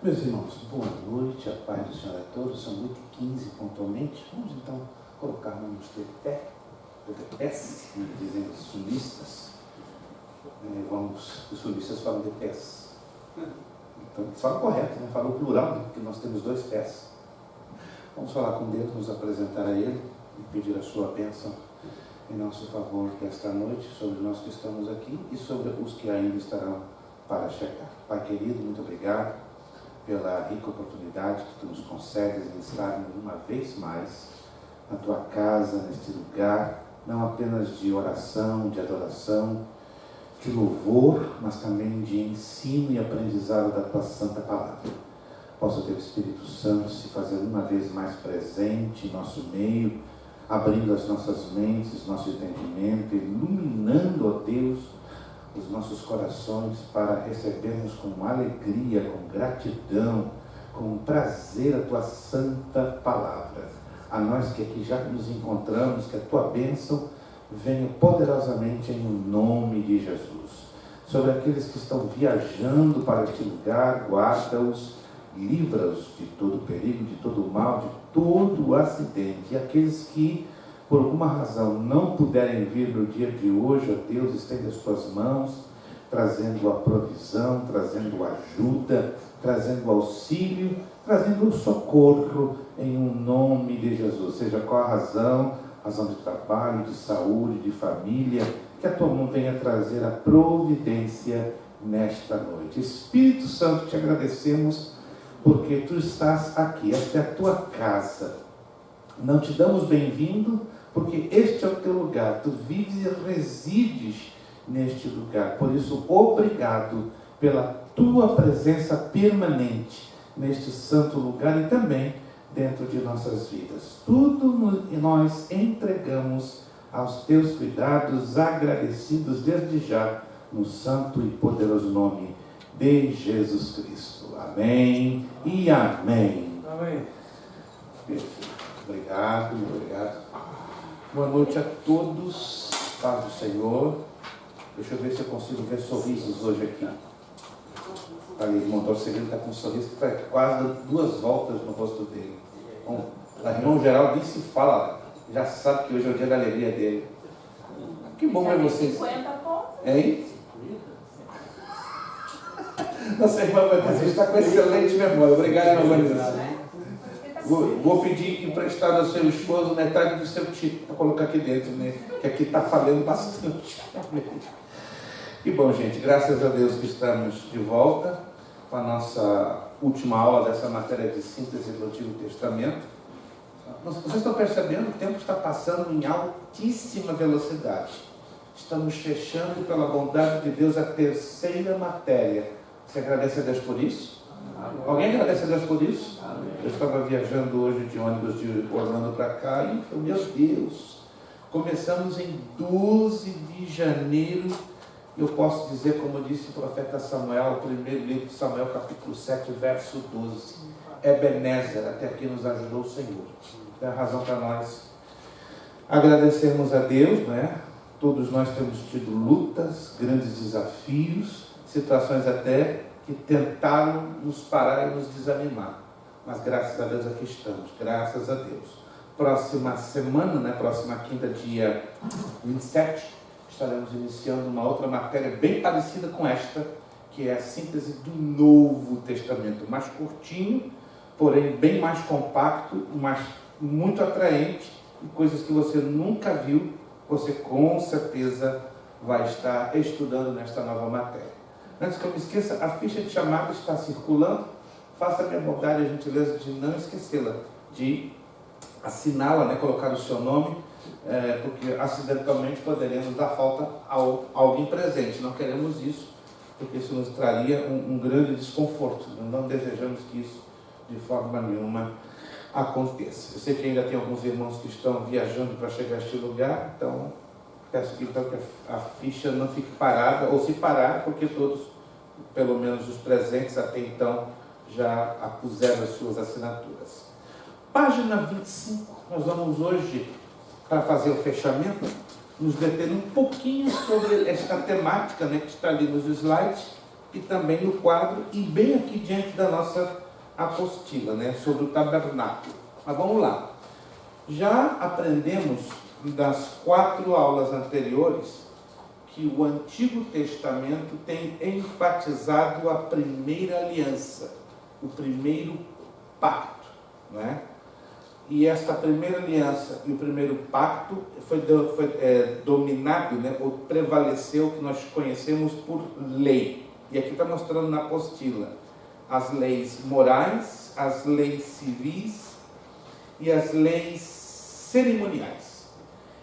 Meus irmãos, boa noite, a paz do Senhor a todos. São 8h15 pontualmente. Vamos então colocar-nos de pé, pés, como dizem os sulistas. Os sulistas falam de pés. Então, eles falam correto, né? Falam plural, né? Porque nós temos 2 pés. Vamos falar com Deus, nos apresentar a Ele e pedir a sua bênção em nosso favor desta noite, sobre nós que estamos aqui e sobre os que ainda estarão para chegar. Pai querido, muito obrigado pela rica oportunidade que Tu nos concedes em estarmos uma vez mais na Tua casa, neste lugar, não apenas de oração, de adoração, de louvor, mas também de ensino e aprendizado da Tua Santa Palavra. Possa o Teu Espírito Santo se fazer uma vez mais presente em nosso meio, abrindo as nossas mentes, nosso entendimento, iluminando, ó Deus, os nossos corações para recebermos com alegria, com gratidão, com prazer a Tua Santa Palavra. A nós que aqui já nos encontramos, que a Tua bênção venha poderosamente em nome de Jesus. Sobre aqueles que estão viajando para este lugar, guarda-os, livra-os de todo perigo, de todo mal, de todo acidente. E aqueles que por alguma razão não puderem vir no dia de hoje, ó Deus, estende as Tuas mãos, trazendo a provisão, trazendo ajuda, trazendo auxílio, trazendo o socorro em nome de Jesus. Seja qual a razão de trabalho, de saúde, de família, que a Tua mão venha trazer a providência nesta noite. Espírito Santo, te agradecemos porque Tu estás aqui, esta é a Tua casa. Não te damos bem-vindo, porque este é o Teu lugar, Tu vives e resides neste lugar. Por isso, obrigado pela Tua presença permanente neste santo lugar e também dentro de nossas vidas. Tudo nós entregamos aos Teus cuidados, agradecidos desde já, no santo e poderoso nome de Jesus Cristo. Amém e amém. Amém. Obrigado. Boa noite a todos, paz do Senhor. Deixa eu ver se eu consigo ver sorrisos hoje aqui. Ali, o irmão Dorcelino está com um sorriso que faz quase 2 voltas no rosto dele. Bom, o irmão geral nem se fala, já sabe que hoje é o dia da alegria dele. Que bom é vocês. 50 pontos. Hein? Nossa irmã Vanessa está com excelente memória. Obrigado, irmã Vanessa. Vou pedir emprestado ao seu esposo metade do seu tipo para colocar aqui dentro, né? Que aqui está falando bastante. E bom, gente, graças a Deus que estamos de volta com a nossa última aula dessa matéria de síntese do Antigo Testamento. Vocês estão percebendo? O tempo está passando em altíssima velocidade. Estamos fechando, pela bondade de Deus, a 3ª matéria. Você agradece a Deus por isso? Amém. Alguém agradece a Deus por isso? Amém. Eu estava viajando hoje de ônibus de Orlando para cá e falei, meu Deus, começamos em 12 de janeiro. Eu posso dizer, como disse o profeta Samuel, o primeiro livro de Samuel, capítulo 7, verso 12. Ebenezer, até aqui nos ajudou o Senhor. É a razão para nós agradecermos a Deus, né? Todos nós temos tido lutas, grandes desafios, situações até que tentaram nos parar e nos desanimar. Mas graças a Deus aqui estamos, graças a Deus. Próxima semana, né? Próxima quinta, dia 27, estaremos iniciando uma outra matéria bem parecida com esta, que é a síntese do Novo Testamento. Mais curtinho, porém bem mais compacto, mas muito atraente, e coisas que você nunca viu, você com certeza vai estar estudando nesta nova matéria. Antes que eu me esqueça, a ficha de chamada está circulando. Faça a minha bondade e a gentileza de não esquecê-la, de assiná-la, né? Colocar o seu nome, porque acidentalmente poderemos dar falta a alguém presente. Não queremos isso, porque isso nos traria um grande desconforto. Não desejamos que isso de forma nenhuma aconteça. Eu sei que ainda tem alguns irmãos que estão viajando para chegar a este lugar, então peço que a ficha não fique parada, ou se parar, porque todos, pelo menos os presentes até então, já puseram as suas assinaturas. Página 25, nós vamos hoje, para fazer o fechamento, nos deter um pouquinho sobre esta temática, né, que está ali nos slides, e também no quadro, e bem aqui diante da nossa apostila, né, sobre o tabernáculo. Mas vamos lá. Já aprendemos das 4 aulas anteriores que o Antigo Testamento tem enfatizado a primeira aliança, o primeiro pacto, não é? E esta primeira aliança e o primeiro pacto foi dominado, né, ou prevaleceu, o que nós conhecemos por lei. E aqui está mostrando na apostila as leis morais, as leis civis e as leis cerimoniais.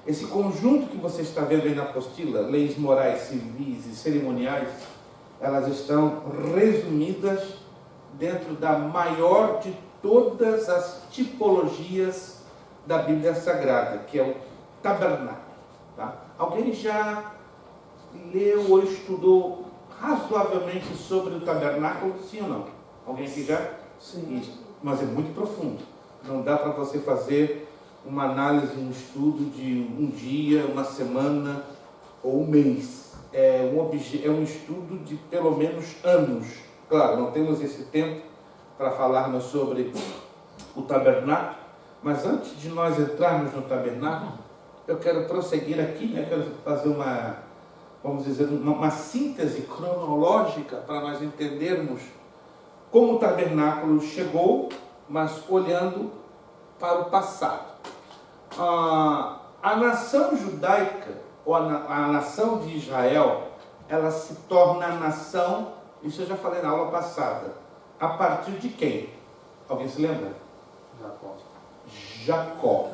Esse conjunto que você está vendo aí na apostila, leis morais, civis e cerimoniais, elas estão resumidas dentro da maior de todas as tipologias da Bíblia Sagrada, que é o tabernáculo. Tá? Alguém já leu ou estudou razoavelmente sobre o tabernáculo? Sim ou não? Alguém aqui já? Sim. Isso. Mas é muito profundo. Não dá para você fazer uma análise, um estudo de um dia, uma semana ou um mês. É um estudo de pelo menos anos. Claro, não temos esse tempo para falarmos sobre o tabernáculo, mas antes de nós entrarmos no tabernáculo, eu quero prosseguir aqui, né? Quero fazer uma síntese cronológica para nós entendermos como o tabernáculo chegou, mas olhando para o passado. A nação judaica, ou a nação de Israel, ela se torna a nação, isso eu já falei na aula passada, a partir de quem? Alguém se lembra? Jacó.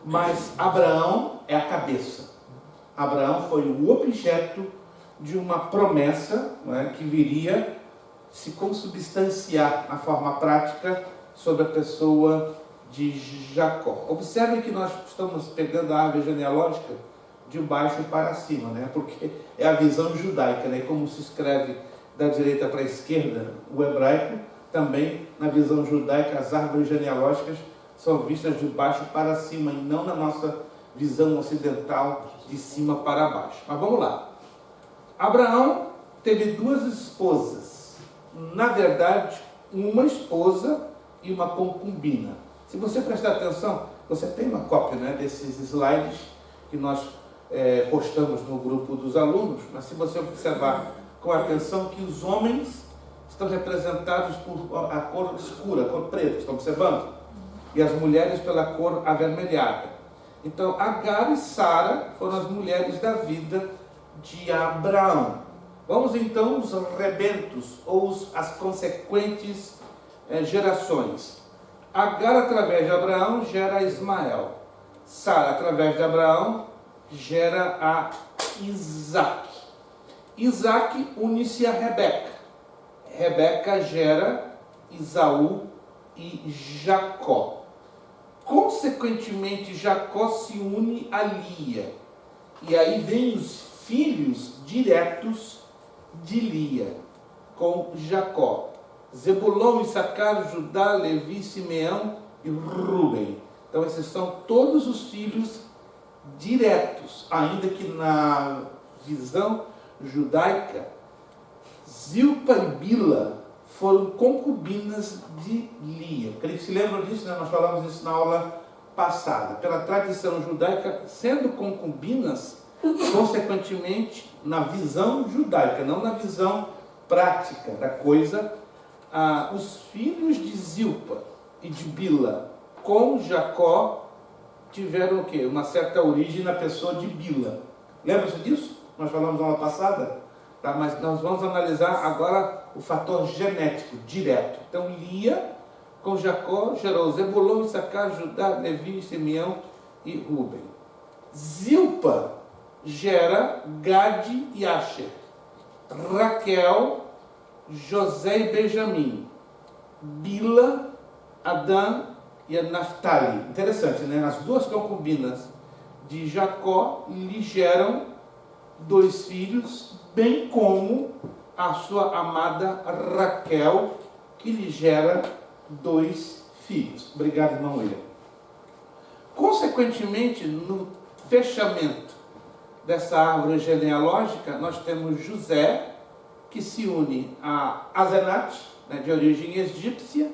Mas Abraão é a cabeça. Abraão foi o objeto de uma promessa, né, que viria se consubstanciar na forma prática sobre a pessoa de Jacó. Observe que nós estamos pegando a árvore genealógica de baixo para cima, né? Porque é a visão judaica, né? Como se escreve da direita para a esquerda o hebraico, também na visão judaica as árvores genealógicas são vistas de baixo para cima e não na nossa visão ocidental de cima para baixo. Mas vamos lá. Abraão teve 2 esposas. Na verdade, uma esposa e uma concubina. Se você prestar atenção, você tem uma cópia, né, desses slides que nós postamos no grupo dos alunos, mas se você observar com atenção que os homens estão representados por a cor escura, a cor preta, estão observando? E as mulheres pela cor avermelhada. Então, Agar e Sara foram as mulheres da vida de Abraão. Vamos então aos rebentos, ou as consequentes gerações. Agar, através de Abraão, gera Ismael. Sara, através de Abraão, gera a Isaac. Isaac une-se a Rebeca. Rebeca gera Esaú e Jacó. Consequentemente, Jacó se une a Lia. E aí vem os filhos diretos de Lia, com Jacó. Zebulon, Issacar, Judá, Levi, Simeão e Rúben. Então esses são todos os filhos diretos, ainda que na visão judaica, Zilpa e Bila foram concubinas de Lia. Porque eles se lembram disso, né? Nós falamos isso na aula passada. Pela tradição judaica, sendo concubinas, consequentemente, na visão judaica, não na visão prática da coisa, os filhos de Zilpa e de Bila com Jacó tiveram o quê? Uma certa origem na pessoa de Bila. Lembra-se disso? Nós falamos na aula passada? Tá? Mas nós vamos analisar agora o fator genético, direto. Então, Lia com Jacó gerou Zebulon, Issacar, Judá, Levi, Simeão e Rúben. Zilpa gera Gade e Asher. Raquel, José e Benjamim. Bila, Adã e Naftali. Interessante, né? As 2 concubinas de Jacó lhe geram 2 filhos, bem como a sua amada Raquel, que lhe gera 2 filhos. Obrigado, irmão William. Consequentemente, no fechamento dessa árvore genealógica, nós temos José, que se une a Asenat, né, de origem egípcia,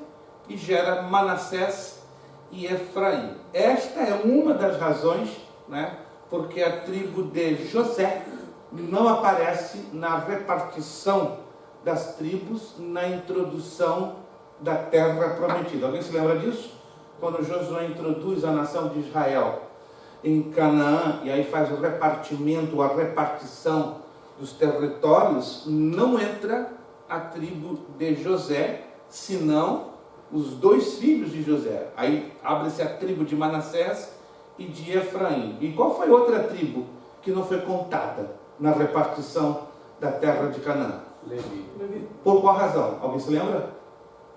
e gera Manassés e Efraim. Esta é uma das razões, né, porque a tribo de José não aparece na repartição das tribos na introdução da terra prometida. Alguém se lembra disso? Quando Josué introduz a nação de Israel em Canaã, e aí faz o repartimento, a repartição dos territórios, não entra a tribo de José, senão os 2 filhos de José. Aí abre-se a tribo de Manassés e de Efraim. E qual foi outra tribo que não foi contada na repartição da terra de Canaã? Levi. Por qual razão? Alguém se lembra?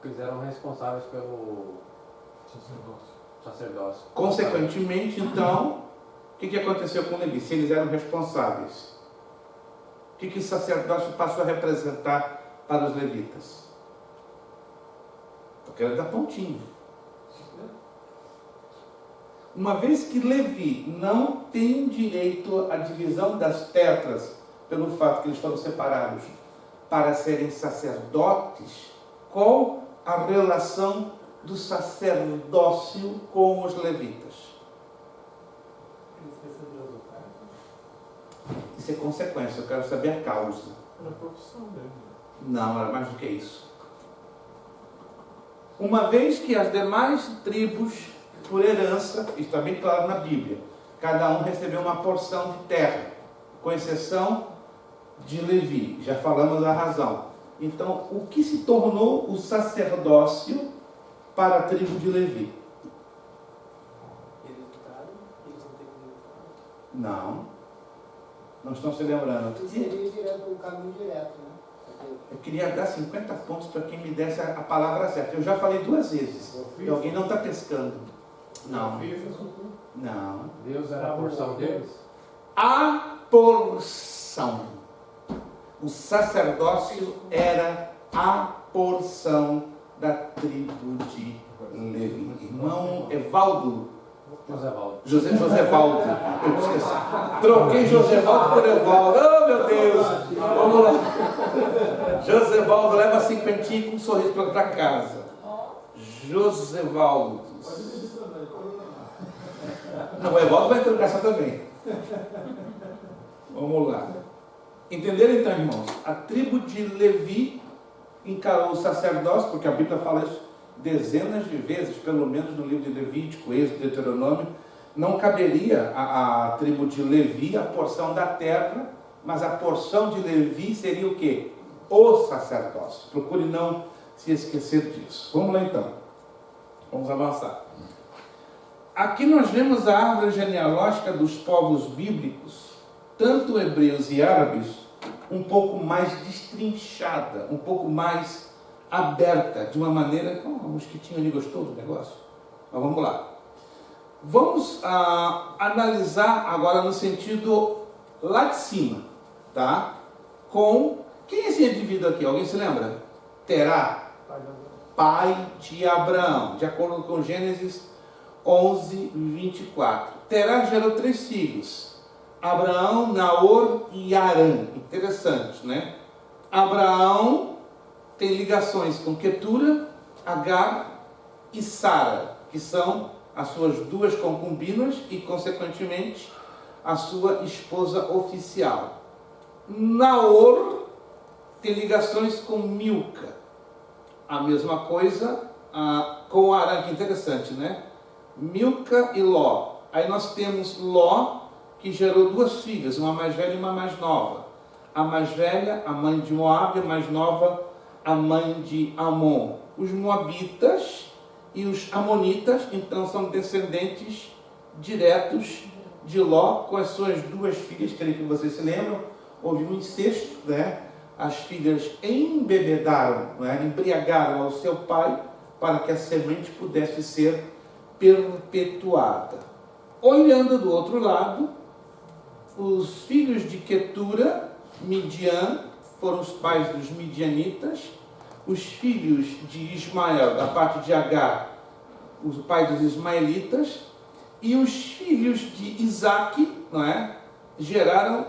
Eles eram responsáveis pelo sacerdócio. Consequentemente, então, o que aconteceu com Levi? Se eles eram responsáveis, o que o sacerdócio passou a representar para os levitas? Eu quero dar pontinho. Uma vez que Levi não tem direito à divisão das terras, pelo fato que eles foram separados para serem sacerdotes, qual a relação do sacerdócio com os levitas? Isso é consequência, eu quero saber a causa. Era a profissão dele. Não, era mais do que isso. Uma vez que as demais tribos, por herança, está bem claro na Bíblia, cada um recebeu uma porção de terra, com exceção de Levi, já falamos da razão. Então, o que se tornou o sacerdócio para a tribo de Levi? Hereditário, eles não têm como. Não. Não estão se lembrando. Seria direto, o caminho direto, né? Eu queria dar 50 pontos para quem me desse a palavra certa. Eu já falei 2 vezes. E alguém não está pescando. Não. Não. Deus era a porção deles? A porção. O sacerdócio era a porção da tribo de Levi. Irmão Evaldo. Josévaldo. Eu esqueci. Troquei Josévaldo por Evaldo. Oh, meu Deus. Vamos lá. Josévaldo leva 50 com um sorriso para casa. Josévaldo. Não, o Evaldo vai trocar essa também. Vamos lá. Entenderam então, irmãos? A tribo de Levi encarou o sacerdócio, porque a Bíblia fala isso dezenas de vezes, pelo menos no livro de Levítico, Êxodo, Deuteronômio. Não caberia à tribo de Levi a porção da terra, mas a porção de Levi seria o quê? O sacerdócio. Procure não se esquecer disso. Vamos lá então. Vamos avançar. Aqui nós vemos a árvore genealógica dos povos bíblicos, tanto hebreus e árabes, um pouco mais destrinchada, um pouco mais aberta, de uma maneira... o mosquitinho ali gostou do negócio? Mas vamos lá. Vamos analisar agora no sentido lá de cima, tá? Com... Quem é esse indivíduo aqui? Alguém se lembra? Terá, pai de Abraão, de acordo com Gênesis 11, 24. Terá gerou 3 filhos. Abraão, Naor e Arã. Interessante, né? Abraão tem ligações com Quetura, Agar e Sara, que são as suas 2 concubinas e, consequentemente, a sua esposa oficial. Naor tem ligações com Milca. A mesma coisa com Arã, que interessante, né? Milca e Ló. Aí nós temos Ló, que gerou 2 filhas, uma mais velha e uma mais nova. A mais velha, a mãe de Moabe, a mais nova, a mãe de Amon. Os moabitas e os amonitas, então, são descendentes diretos de Ló, com as suas 2 filhas, creio que vocês se lembram, houve um incesto, né? As filhas embebedaram, né? Embriagaram ao seu pai, para que a semente pudesse ser perpetuada. Olhando do outro lado, os filhos de Quetura, Midian, foram os pais dos midianitas. Os filhos de Ismael, da parte de Agar, os pais dos ismaelitas. E os filhos de Isaque, não é? Geraram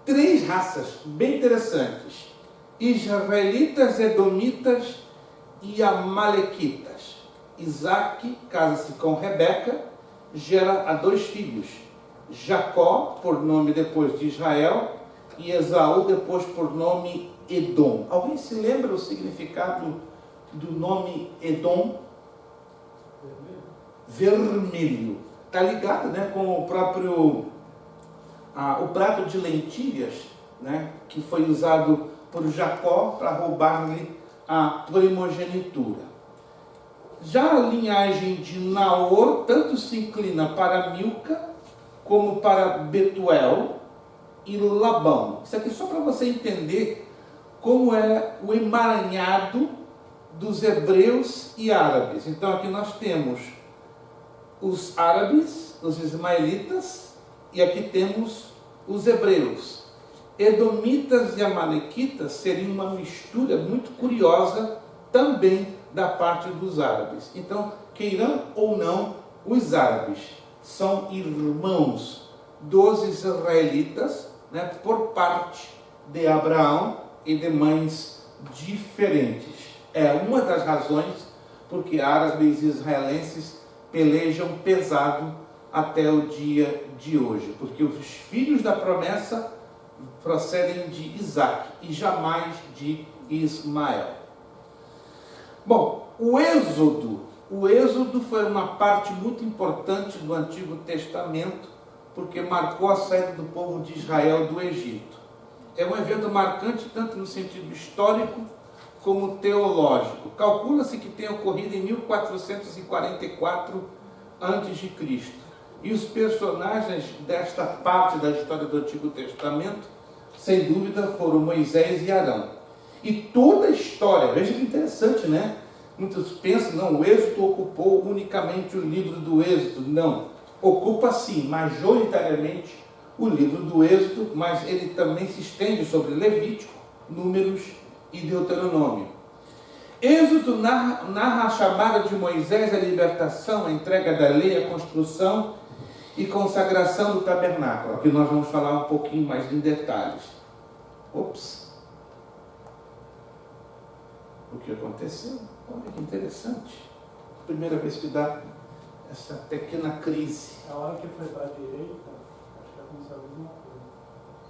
3 raças bem interessantes. israelitas, edomitas e amalequitas. Isaac casa-se com Rebeca, gera a 2 filhos, Jacó, por nome depois de Israel, e Esaú, depois por nome Edom. Alguém se lembra o significado do nome Edom? Vermelho. Está ligado, né, com o próprio o prato de lentilhas, né, que foi usado por Jacó para roubar-lhe a primogenitura. Já a linhagem de Naor tanto se inclina para Milca como para Betuel e Labão. Isso aqui só para você entender como é o emaranhado dos hebreus e árabes. Então aqui nós temos os árabes, os ismaelitas, e aqui temos os hebreus. Edomitas e amalequitas seriam uma mistura muito curiosa também da parte dos árabes. Então, queiram ou não, os árabes são irmãos dos israelitas, né, por parte de Abraão e de mães diferentes. É uma das razões porque árabes e israelenses pelejam pesado até o dia de hoje, porque os filhos da promessa procedem de Isaac e jamais de Ismael. Bom, o Êxodo foi uma parte muito importante do Antigo Testamento, porque marcou a saída do povo de Israel do Egito. É um evento marcante tanto no sentido histórico como teológico. Calcula-se que tenha ocorrido em 1444 a.C. E os personagens desta parte da história do Antigo Testamento, sem dúvida, foram Moisés e Arão. E toda a história, veja que interessante, né? Muitos pensam, não, o Êxodo ocupou unicamente o livro do Êxodo. Não, ocupa sim, majoritariamente o livro do Êxodo, mas ele também se estende sobre Levítico, Números e Deuteronômio. Êxodo narra a chamada de Moisés à libertação, a entrega da lei, a construção e consagração do tabernáculo. Aqui nós vamos falar um pouquinho mais em detalhes. Ops! O que aconteceu? Olha que interessante. Primeira vez que dá essa pequena crise. A hora que foi para a direita, acho que aconteceu alguma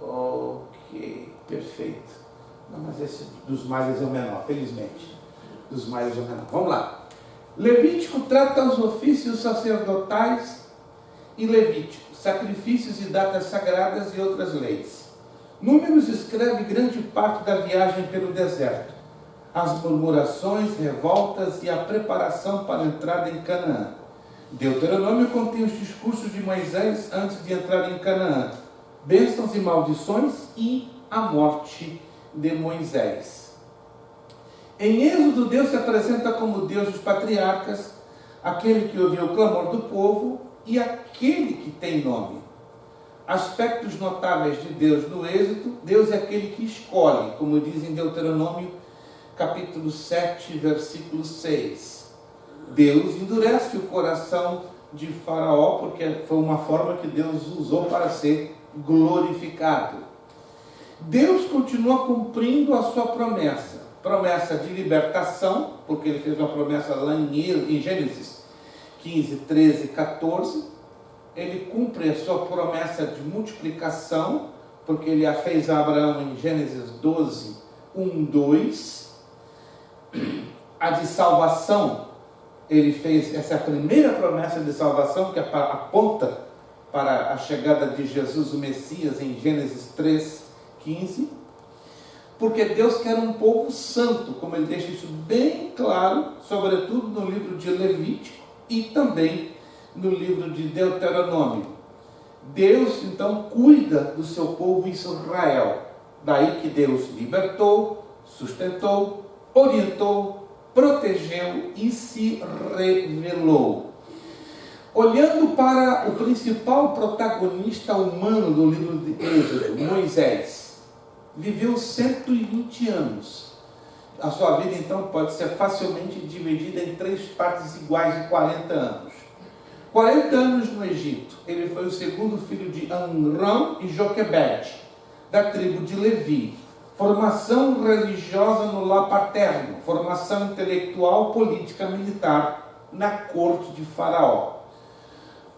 coisa. Ok, perfeito. Não, mas esse dos males é o menor, felizmente. Dos males é o menor. Vamos lá. Levítico trata os ofícios sacerdotais e Levítico, sacrifícios e datas sagradas e outras leis. Números escreve grande parte da viagem pelo deserto, as murmurações, revoltas e a preparação para a entrada em Canaã. Deuteronômio contém os discursos de Moisés antes de entrar em Canaã, bênçãos e maldições e a morte de Moisés. Em Êxodo, Deus se apresenta como Deus dos patriarcas, aquele que ouviu o clamor do povo e aquele que tem nome. Aspectos notáveis de Deus no Êxodo: Deus é aquele que escolhe, como diz em Deuteronômio capítulo 7, versículo 6. Deus endurece o coração de Faraó, porque foi uma forma que Deus usou para ser glorificado. Deus continua cumprindo a sua promessa de libertação, porque ele fez uma promessa lá em Gênesis 15, 13, 14. Ele cumpre a sua promessa de multiplicação, porque ele a fez a Abraão em Gênesis 12, 1, 2. A de salvação, ele fez, essa é a primeira promessa de salvação que aponta para a chegada de Jesus, o Messias, em Gênesis 3, 15. Porque Deus quer um povo santo, como ele deixa isso bem claro, sobretudo no livro de Levítico e também no livro de Deuteronômio. Deus, então, cuida do seu povo Israel. Daí que Deus libertou, sustentou, orientou, protegeu e se revelou. Olhando para o principal protagonista humano do livro de Êxodo, Moisés, viveu 120 anos. A sua vida, então, pode ser facilmente dividida em 3 partes iguais de 40 anos. 40 anos no Egito. Ele foi o segundo filho de Amram e Joquebede, da tribo de Levi. formação religiosa no lar paterno, formação intelectual, política, militar na corte de Faraó.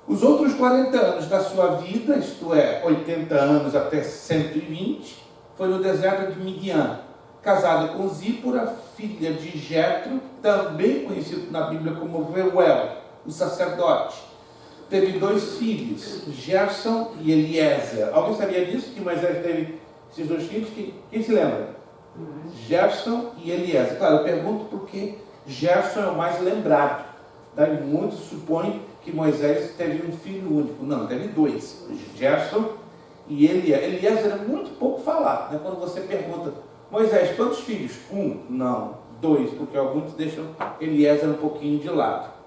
Os outros 40 anos da sua vida, isto é, 80 anos até 120, foi no deserto de Midian, casado com Zípora, filha de Jetro, também conhecido na Bíblia como Reuel, o sacerdote. Teve 2 filhos, Gerson e Eliezer. Alguém sabia disso, que Moisés teve esses 2 filhos? Quem se lembra? Gerson e Eliezer. Claro, eu pergunto porque Gerson é o mais lembrado. Daí muitos supõem que Moisés teve um filho único. Não, teve 2. Gerson e Eliezer. Eliezer é muito pouco falado, né? Quando você pergunta, Moisés, quantos filhos? 1? Não, 2, porque alguns deixam Eliezer um pouquinho de lado.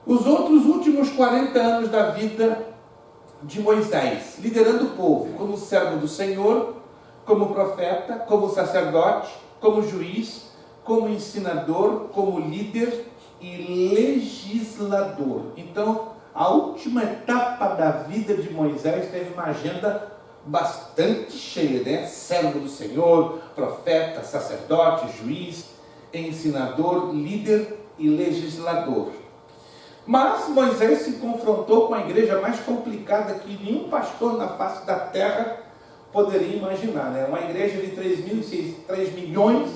Os outros últimos 40 anos da vida de Moisés, liderando o povo como servo do Senhor, como profeta, como sacerdote, como juiz, como ensinador, como líder e legislador. Então, a última etapa da vida de Moisés teve uma agenda bastante cheia, né? Servo do Senhor, profeta, sacerdote, juiz, ensinador, líder e legislador. Mas Moisés se confrontou com a igreja mais complicada que nenhum pastor na face da terra poderia imaginar, né? Uma igreja de 3 milhões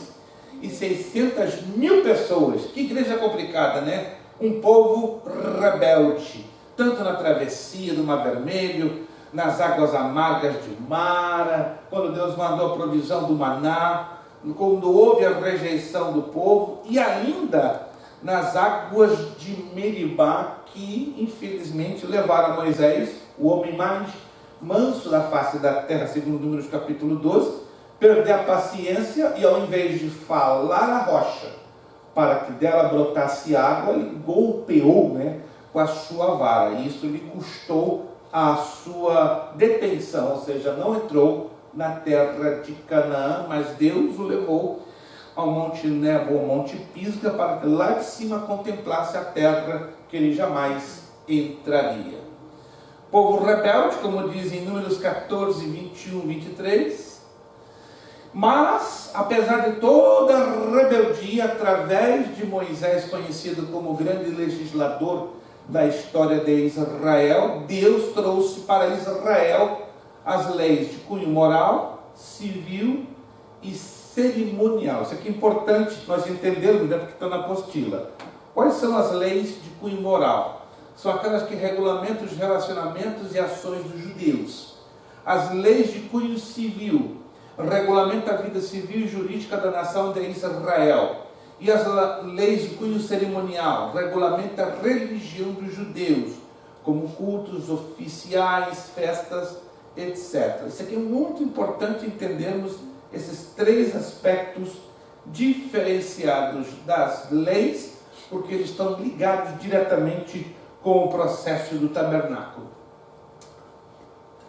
e 600 mil pessoas. Que igreja complicada, né? Um povo rebelde, tanto na travessia do Mar Vermelho, nas águas amargas de Mara, quando Deus mandou a provisão do maná, quando houve a rejeição do povo, e ainda nas águas de Meribá, que infelizmente levaram Moisés, o homem mais manso da face da terra, segundo Números capítulo 12, perder a paciência e, ao invés de falar a rocha para que dela brotasse água, ele golpeou, né, com a sua vara. E isso lhe custou a sua detenção, ou seja, não entrou na terra de Canaã, mas Deus o levou ao Monte Nebo, ao Monte Pisga, para que lá de cima contemplasse a terra que ele jamais entraria. Povo rebelde, como diz em Números 14, 21, 23. Mas, apesar de toda a rebeldia, através de Moisés, conhecido como o grande legislador da história de Israel, Deus trouxe para Israel as leis de cunho moral, civil e cerimonial. Isso aqui é importante nós entendermos, né, porque está na apostila. Quais são as leis de cunho moral? São aquelas que regulamentam os relacionamentos e ações dos judeus. As leis de cunho civil regulamentam a vida civil e jurídica da nação de Israel. E as leis de cunho cerimonial regulamentam a religião dos judeus, como cultos oficiais, festas, etc. Isso aqui é muito importante entendermos esses 3 aspectos diferenciados das leis, porque eles estão ligados diretamente com o processo do tabernáculo.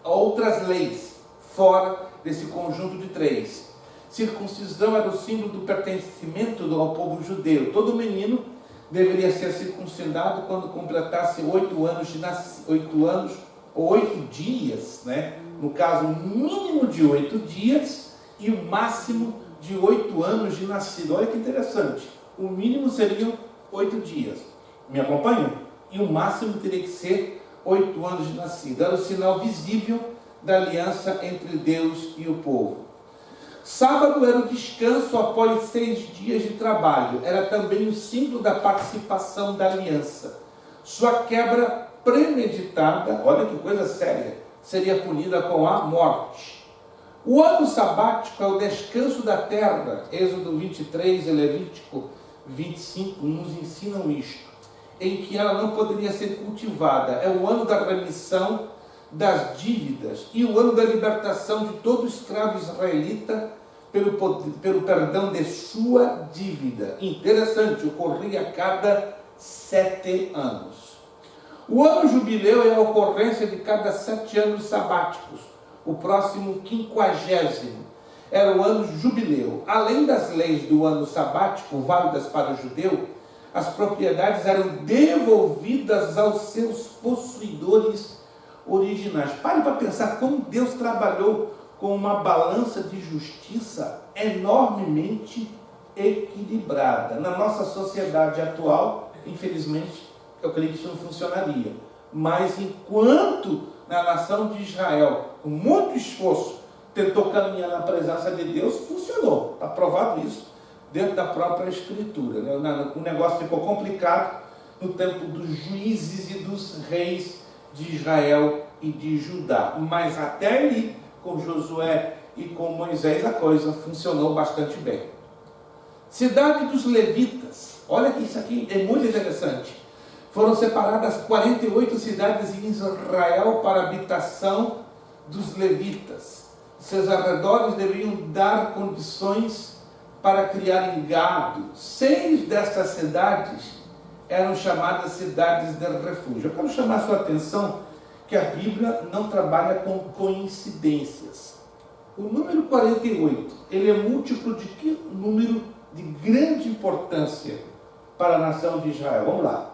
Outras leis, fora desse conjunto de 3. Circuncisão era o símbolo do pertencimento ao povo judeu. Todo menino deveria ser circuncidado quando completasse 8 anos de 8 anos ou 8 dias, né? No caso, um mínimo de 8 dias e o máximo de 8 anos de nascido. Olha que interessante. O mínimo seriam 8 dias. Me acompanham? E o máximo teria que ser 8 anos de nascido. Era o sinal visível da aliança entre Deus e o povo. Sábado era o descanso após 6 dias de trabalho. Era também o símbolo da participação da aliança. Sua quebra premeditada, olha que coisa séria, seria punida com a morte. O ano sabático é o descanso da terra. Êxodo 23 e Levítico 25 nos ensinam isto, em que ela não poderia ser cultivada. É o ano da remissão das dívidas e o ano da libertação de todo escravo israelita pelo perdão de sua dívida. Interessante, ocorria a cada 7 anos. O ano jubileu é a ocorrência de cada 7 anos sabáticos. O próximo 50º era o ano jubileu. Além das leis do ano sabático, válidas para o judeu, as propriedades eram devolvidas aos seus possuidores originais. Pare para pensar como Deus trabalhou com uma balança de justiça enormemente equilibrada. Na nossa sociedade atual, infelizmente, eu creio que isso não funcionaria. Mas enquanto na nação de Israel, com muito esforço, tentou caminhar na presença de Deus, funcionou. Está provado isso dentro da própria Escritura. O negócio ficou complicado no tempo dos juízes e dos reis de Israel e de Judá. Mas até ali, com Josué e com Moisés, a coisa funcionou bastante bem. Cidade dos levitas. Olha que isso aqui é muito interessante. Foram separadas 48 cidades em Israel para a habitação dos levitas. Seus arredores deveriam dar condições para criarem gado. 6 dessas cidades eram chamadas cidades de refúgio. Eu quero chamar a sua atenção que a Bíblia não trabalha com coincidências. O número 48, ele é múltiplo de que número de grande importância para a nação de Israel? Vamos lá.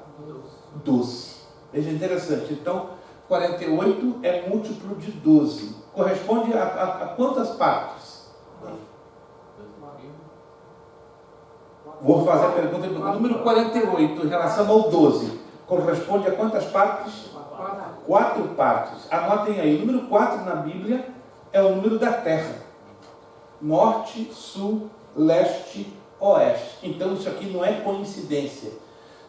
12. Veja, interessante. Então, 48 é múltiplo de 12. Corresponde a quantas partes? Vou fazer a pergunta. O número 48 em relação ao 12 corresponde a quantas partes? 4 partes. Anotem aí. O número 4 na Bíblia é o número da terra. Norte, sul, leste, oeste. Então, isso aqui não é coincidência.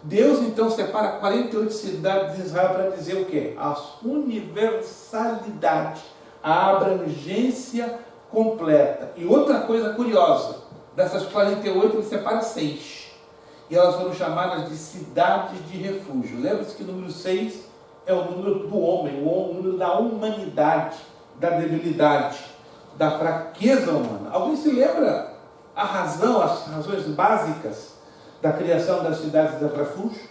Deus, então, separa 48 cidades de Israel para dizer o quê? A universalidade, a abrangência completa. E outra coisa curiosa, dessas 48, ele separa 6. E elas foram chamadas de cidades de refúgio. Lembra-se que o número 6 é o número do homem, o número da humanidade, da debilidade, da fraqueza humana. Alguém se lembra a razão, as razões básicas da criação das cidades de refúgio?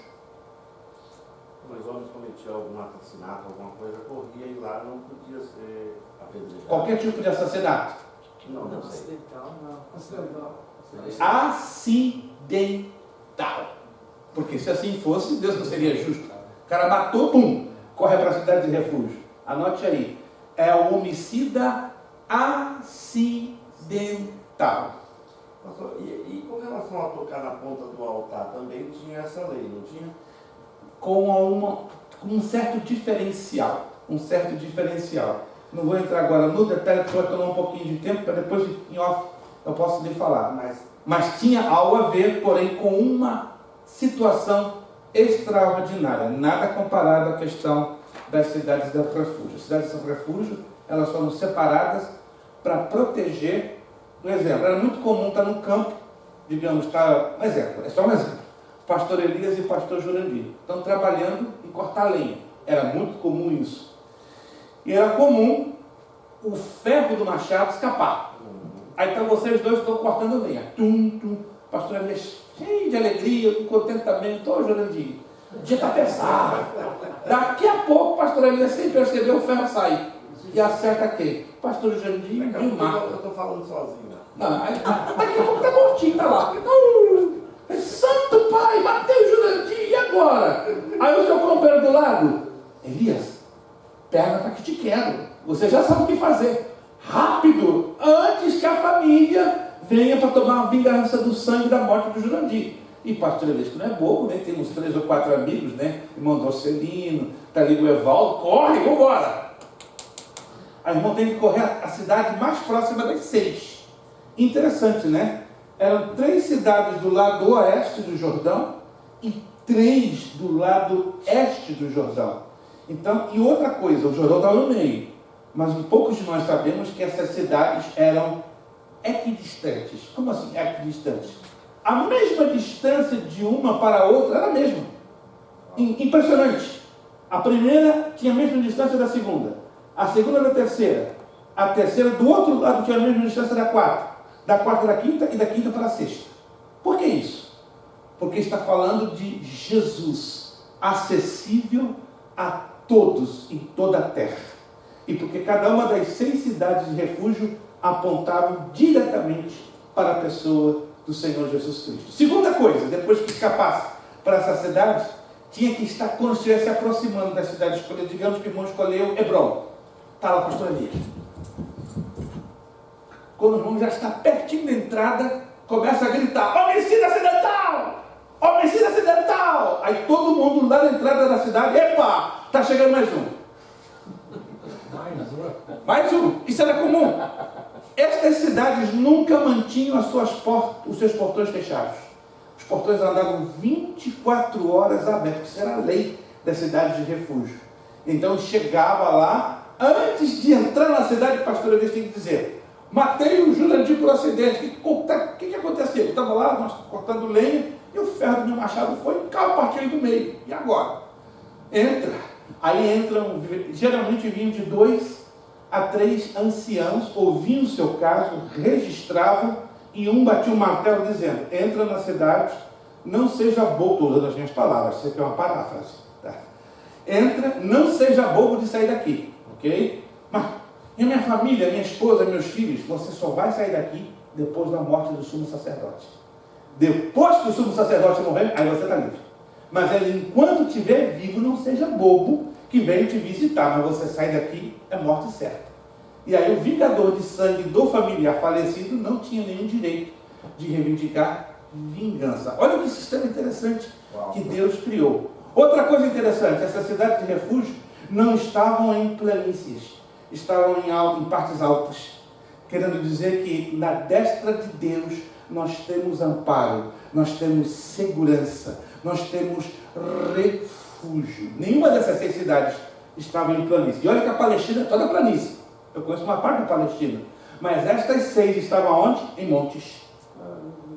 Os homens cometiam algum assassinato, alguma coisa, corria e lá não podia ser apedrejado. Qualquer tipo de assassinato. Não sei. Acidental, não. Acidental. Acidental. Porque se assim fosse, Deus não seria justo. O cara matou, pum, corre para a cidade de refúgio. Anote aí. É o homicida acidental. Pastor, e com relação a tocar na ponta do altar, também tinha essa lei, não tinha? Com um certo diferencial. Um certo diferencial. Não vou entrar agora no detalhe, porque vai tomar um pouquinho de tempo, para depois em off eu posso lhe falar. Mas tinha algo a ver, porém, com uma situação extraordinária. Nada comparado à questão das cidades de refúgio. As cidades de refúgio, elas foram separadas para proteger. Um exemplo, era muito comum estar no campo, digamos, um exemplo, é só um exemplo. Pastor Elias e pastor Jurandir estão trabalhando em cortar lenha. Era muito comum isso. E era comum o ferro do machado escapar. Aí então vocês dois estão cortando lenha. Tum, tum. Pastor Elias cheio de alegria, com contentamento. Ô Jurandir, o dia está pesado. Daqui a pouco o pastor Elias, sem perceber, o ferro sai. E acerta quem? Pastor Jurandir e o Marco. Eu estou falando sozinho. Não, daqui a pouco está mortinho, está lá. Santo Pai, matei o Jurandir, e agora? Aí o seu companheiro do lado, Elias, perna para que te quero. Você já sabe o que fazer. Rápido, antes que a família venha para tomar a vingança do sangue da morte do Jurandir. E pastor Elias, que não é bobo, né? Tem uns 3 ou 4 amigos, né? Irmão Dorcelino, está ali o Evaldo, corre, vambora. Aí o irmão tem que correr a cidade mais próxima das 6. Interessante, né? Eram 3 cidades do lado oeste do Jordão e 3 do lado este do Jordão. Então, e outra coisa, o Jordão estava no meio, mas poucos de nós sabemos que essas cidades eram equidistantes. Como assim equidistantes? A mesma distância de uma para a outra era a mesma. Impressionante. A primeira tinha a mesma distância da segunda, a segunda da terceira, a terceira do outro lado tinha a mesma distância da quarta da quinta e da quinta para a sexta. Por que isso? Porque está falando de Jesus, acessível a todos em toda a terra. E porque cada uma das 6 cidades de refúgio apontavam diretamente para a pessoa do Senhor Jesus Cristo. Segunda coisa, depois que escapasse para essa cidade, tinha que estar, quando estivesse se aproximando da cidade escolhida, digamos que o irmão escolheu Hebron. Está lá, pastor Elias. quando o irmão já está pertinho da entrada, começa a gritar: homicida acidental! Homicida acidental! Aí todo mundo lá na entrada da cidade: epa, está chegando mais um. Mais um. Isso era comum. Estas cidades nunca mantinham os seus portões fechados. Os portões andavam 24 horas abertos. Isso era a lei das cidades de refúgio. Então chegava lá, antes de entrar na cidade, pastor, eu tinha que dizer: matei o Jurandir por acidente. O que aconteceu? Eu estava lá, nós cortando lenha, e o ferro do meu machado foi e partiu do meio. E agora? Entra. Aí entram, geralmente vinham de 2 a 3 anciãos, ouviam o seu caso, registravam, e um batia um martelo dizendo: entra na cidade, não seja bobo, estou usando as minhas palavras, isso aqui é uma paráfrase, tá? Entra, não seja bobo de sair daqui, ok? Mas, e a minha família, minha esposa, meus filhos? Você só vai sair daqui depois da morte do sumo sacerdote. Depois que o sumo sacerdote morrer, aí você está livre. Mas ele, enquanto estiver vivo, não seja bobo que venha te visitar, mas você sai daqui, é morte certa. E aí o vingador de sangue do familiar falecido não tinha nenhum direito de reivindicar vingança. Olha que sistema interessante que Deus criou. Outra coisa interessante, essas cidades de refúgio não estavam em planícies, estavam em partes altas, querendo dizer que na destra de Deus nós temos amparo, nós temos segurança, nós temos refúgio. Nenhuma dessas 6 cidades estava em planície. E olha que a Palestina é toda planície. Eu conheço uma parte da Palestina. Mas estas 6 estavam onde? Em montes.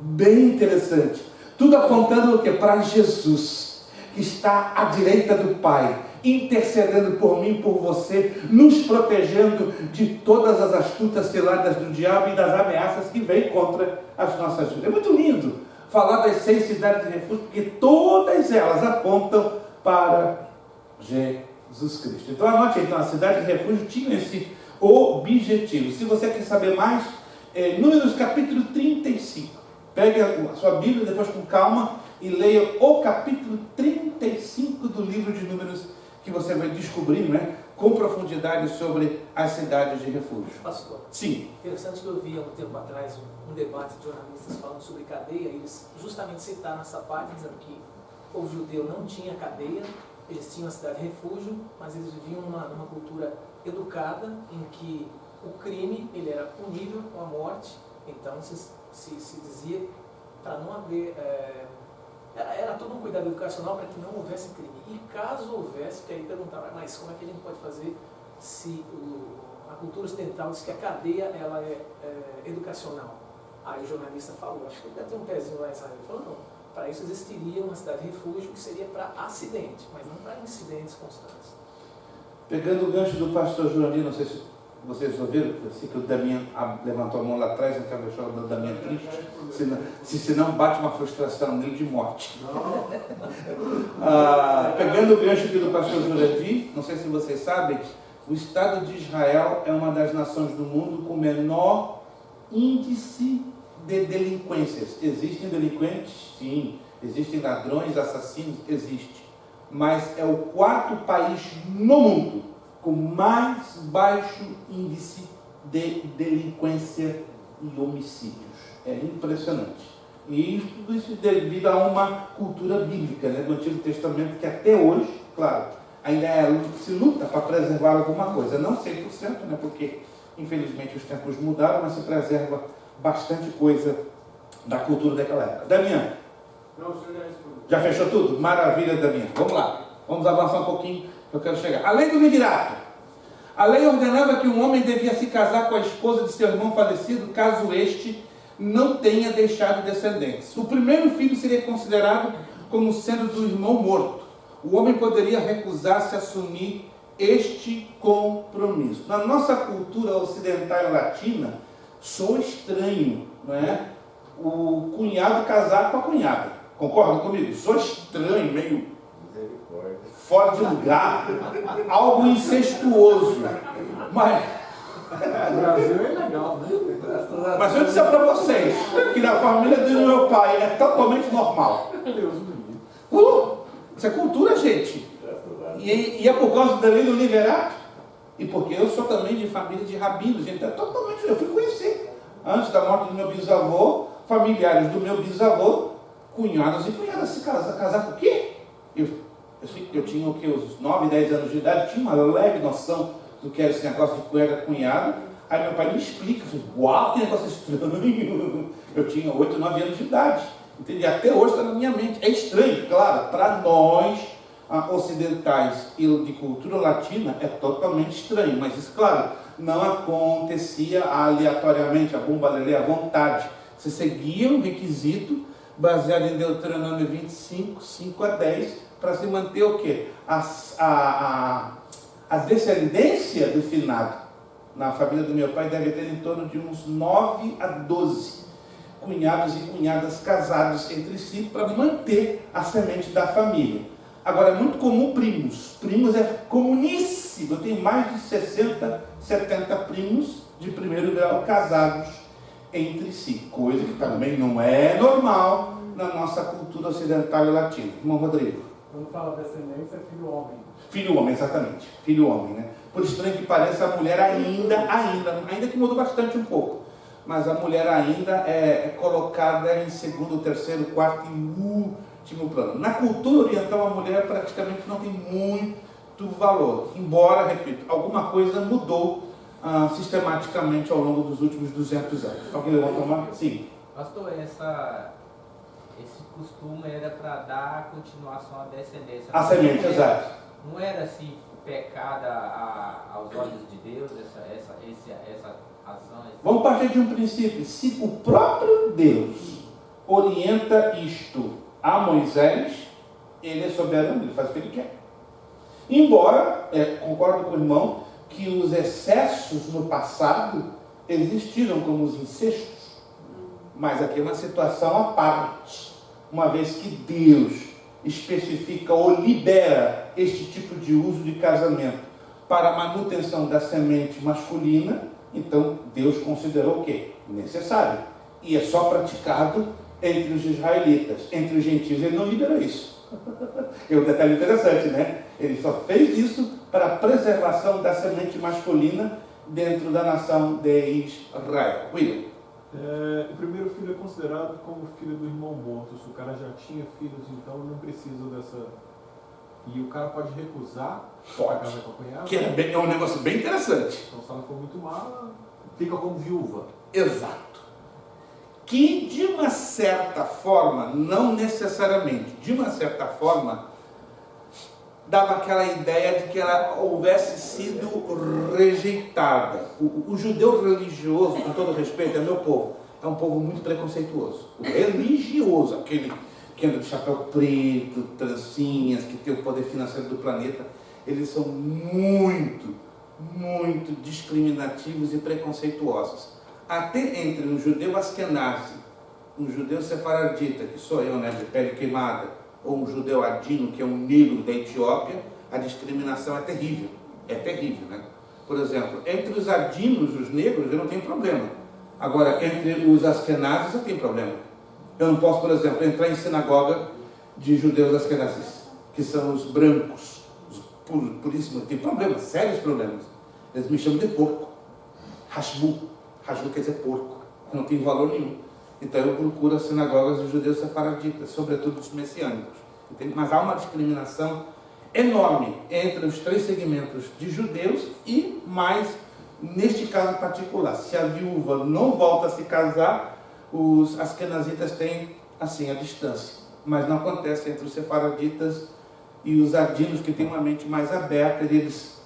Bem interessante. Tudo apontando o quê? Para Jesus, que está à direita do Pai, intercedendo por mim, por você, nos protegendo de todas as astutas ciladas do diabo e das ameaças que vêm contra as nossas vidas. É muito lindo falar das 6 cidades de refúgio, porque todas elas apontam para Jesus Cristo. Então anote, então, a cidade de refúgio tinha esse objetivo. Se você quer saber mais, Números capítulo 35. Pegue a sua Bíblia depois com calma e leia o capítulo 35 do livro de Números, que você vai descobrir, né, com profundidade sobre as cidades de refúgio. Pastor, sim. Interessante que eu vi há um tempo atrás um debate de jornalistas falando sobre cadeia, e eles justamente citaram essa parte, dizendo que o povo judeu não tinha cadeia, eles tinham a cidade de refúgio, mas eles viviam numa cultura educada, em que o crime ele era punível com a morte. Então se dizia para não haver... Era todo um cuidado educacional para que não houvesse crime. E caso houvesse, porque aí perguntava: mas como é que a gente pode fazer se a cultura ocidental diz que a cadeia ela é educacional? Aí o jornalista falou, acho que ele deve ter um pezinho lá em Israel. Ele falou: não, para isso existiria uma cidade de refúgio que seria para acidente, mas não para incidentes constantes. Pegando o gancho do pastor Jurandir, não sei se vocês ouviram, eu sei que o Damian levantou a mão lá atrás, então deixou o Damian triste, senão bate uma frustração nele de morte. Pegando o gancho aqui do pastor Jurandir, não sei se vocês sabem, o Estado de Israel é uma das nações do mundo com menor índice de delinquências. Existem delinquentes? Sim. Existem ladrões, assassinos? Existe. Mas é o 4º país no mundo com mais baixo índice de delinquência e homicídios. É impressionante. E tudo isso devido a uma cultura bíblica, né, do Antigo Testamento, que até hoje, claro, ainda se luta para preservar alguma coisa. Não 100%, né, porque infelizmente os tempos mudaram, mas se preserva bastante coisa da cultura daquela época. Damian? Não, o senhor já respondeu. Já fechou tudo? Maravilha, Damian. Vamos lá. Vamos avançar um pouquinho, que eu quero chegar. A lei do levirato. A lei ordenava que um homem devia se casar com a esposa de seu irmão falecido, caso este não tenha deixado descendentes. O primeiro filho seria considerado como sendo do irmão morto. O homem poderia recusar-se a assumir este compromisso. Na nossa cultura ocidental e latina, soa estranho, não é? O cunhado casar com a cunhada. Concorda comigo? Soa estranho, meio fora de lugar, algo incestuoso. Mas O Brasil é legal, né? Mas eu disser para vocês que na família do meu pai é totalmente normal. Deus me livre. Isso é cultura, gente. E é por causa da lei do liverato. E porque eu sou também de família de rabinos. Então é totalmente. Eu fui conhecer Antes da morte do meu bisavô, familiares do meu bisavô, cunhados e cunhadas se casar por quê? Eu tinha o que, uns 9, 10 anos de idade, tinha uma leve noção do que era esse negócio de cunhado. Aí meu pai me explica, eu falei, uau, que negócio estranho. Eu tinha 8, 9 anos de idade. Entende? Até hoje está na minha mente. É estranho, claro, para nós ocidentais e de cultura latina é totalmente estranho, mas isso, claro, não acontecia aleatoriamente, a bombalelê, à vontade. Você seguia um requisito baseado em Deuteronômio 25, 5 a 10, para se manter o quê? A descendência do finado. Na família do meu pai deve ter em torno de uns 9 a 12 cunhados e cunhadas casados entre si para manter a semente da família. Agora, é muito comum primos. Primos é comuníssimo. Eu tenho mais de 60, 70 primos de primeiro grau casados entre si. Coisa que também não é normal na nossa cultura ocidental e latina. Irmão Rodrigo. Quando fala descendência, é filho homem. Filho homem, exatamente. Filho homem, né? Por estranho que pareça, a mulher ainda que mudou bastante um pouco, mas a mulher ainda é colocada em segundo, terceiro, quarto e último plano. Na cultura oriental, a mulher praticamente não tem muito valor, embora, repito, alguma coisa mudou sistematicamente ao longo dos últimos 200 anos. Alguém levanta a mão? Sim. Pastor, esse costume era para dar continuação à descendência. A semente, exato. Não era assim pecada aos olhos de Deus essa ação? Vamos partir de um princípio. Se o próprio Deus orienta isto a Moisés, ele é soberano, ele faz o que ele quer. Embora, concordo com o irmão, que os excessos no passado existiram como os incestos, mas aqui é uma situação à parte, uma vez que Deus especifica ou libera este tipo de uso de casamento para a manutenção da semente masculina, então Deus considerou o quê? Necessário. E é só praticado entre os israelitas. Entre os gentios ele não liberou isso. É um detalhe interessante, né? Ele só fez isso para a preservação da semente masculina dentro da nação de Israel. William. O primeiro filho é considerado como filho do irmão morto. Se o cara já tinha filhos, então não precisa dessa... E o cara pode recusar a casa com a cunhada? Que é um negócio bem interessante. Então, se ela for muito má, fica como viúva. Exato. Que, de uma certa forma, não necessariamente, de uma certa forma, dava aquela ideia de que ela houvesse sido rejeitada. O judeu religioso, com todo respeito, é meu povo, é um povo muito preconceituoso. O religioso, aquele que anda de chapéu preto, trancinhas, que tem o poder financeiro do planeta, eles são muito, muito discriminativos e preconceituosos. Até entre um judeu askenazi, um judeu sefaradita, que sou eu, né, de pele queimada, ou um judeu adino, que é um negro da Etiópia, a discriminação é terrível. É terrível, né? Por exemplo, entre os adinos, os negros, eu não tenho problema. Agora, entre os askenazes, eu tenho problema. Eu não posso, por exemplo, entrar em sinagoga de judeus askenazis, que são os brancos, os puríssimos. Tem problemas, sérios problemas. Eles me chamam de porco. Hashbu. Hashbu quer dizer porco. Não tem valor nenhum. Então eu procuro as sinagogas dos judeus sefaraditas, sobretudo os messiânicos. Entende? Mas há uma discriminação enorme entre os três segmentos de judeus e mais, neste caso particular, se a viúva não volta a se casar, os askenazitas têm, assim, a distância. Mas não acontece entre os sefaraditas e os adinos, que têm uma mente mais aberta, e eles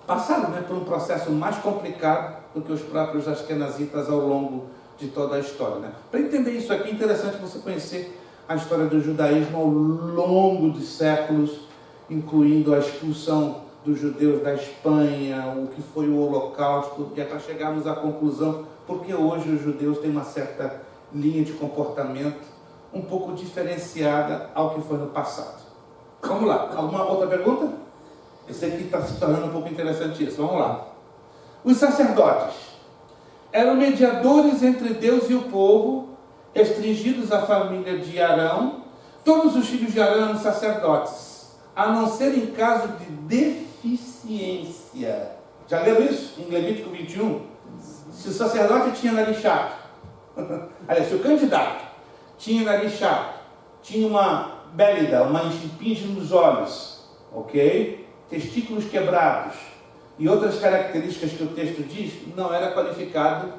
passaram, né, por um processo mais complicado do que os próprios askenazitas ao longo de toda a história, né? Para entender isso aqui, é interessante você conhecer a história do judaísmo ao longo de séculos, incluindo a expulsão dos judeus da Espanha, o que foi o Holocausto, e é para chegarmos à conclusão porque hoje os judeus têm uma certa linha de comportamento um pouco diferenciada ao que foi no passado. Vamos lá, alguma outra pergunta? Esse aqui está se tornando um pouco interessante isso. Vamos lá. Os sacerdotes eram mediadores entre Deus e o povo, restringidos à família de Arão. Todos os filhos de Arão eram sacerdotes, a não ser em caso de deficiência. Já leram isso em Levítico 21? Se o sacerdote tinha nariz chato, aliás, se o candidato tinha nariz chato, tinha uma bélida, uma espinha nos olhos, ok? Testículos quebrados e outras características que o texto diz, não era qualificado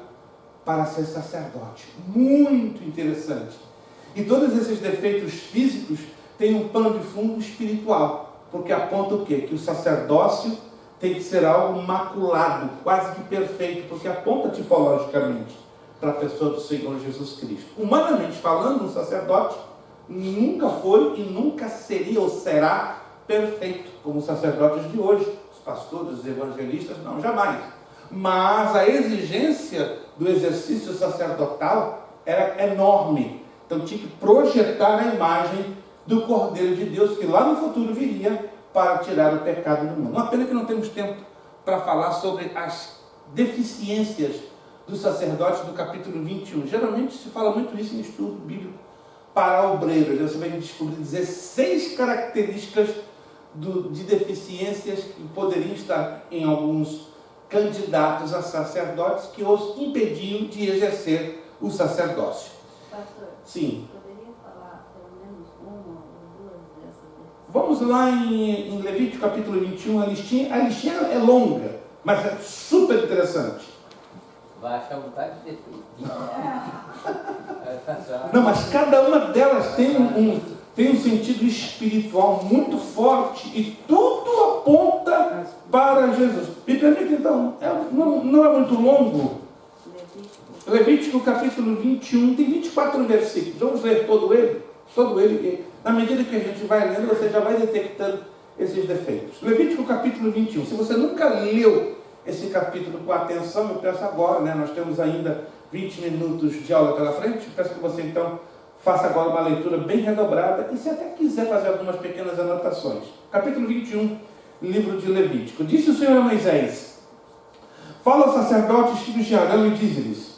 para ser sacerdote. Muito interessante. E todos esses defeitos físicos têm um pano de fundo espiritual, porque aponta o quê? Que o sacerdócio tem que ser algo maculado, quase que perfeito, porque aponta tipologicamente para a pessoa do Senhor Jesus Cristo. Humanamente falando, um sacerdote nunca foi e nunca seria ou será perfeito, como os sacerdotes de hoje, os pastores, os evangelistas, não, jamais. Mas a exigência do exercício sacerdotal era enorme. Então tinha que projetar a imagem do Cordeiro de Deus, que lá no futuro viria para tirar o pecado do mundo. Uma pena que não temos tempo para falar sobre as deficiências dos sacerdotes do capítulo 21. Geralmente se fala muito isso em estudo bíblico para obreiros. Você vai descobrir 16 características de deficiências que poderiam estar em alguns candidatos a sacerdotes que os impediam de exercer o sacerdócio. Pastor, sim. Poderia falar pelo menos uma ou duas dessas? Vamos lá em Levítico capítulo 21, a listinha é longa, mas é super interessante. Vai achar vontade de defeito. Não, mas cada uma delas tem um sentido espiritual muito forte e tudo aponta para Jesus. Me permite então, não é muito longo. Levítico capítulo 21, tem 24 versículos. Vamos ler todo ele, e na medida que a gente vai lendo, você já vai detectando esses defeitos. Levítico capítulo 21. Se você nunca leu esse capítulo com atenção, eu peço agora, nós temos ainda 20 minutos de aula pela frente, eu peço que você então faça agora uma leitura bem redobrada, e se até quiser fazer algumas pequenas anotações. Capítulo 21, livro de Levítico. Disse o Senhor a Moisés: fala aos sacerdotes filhos de Arão e dize-lhes: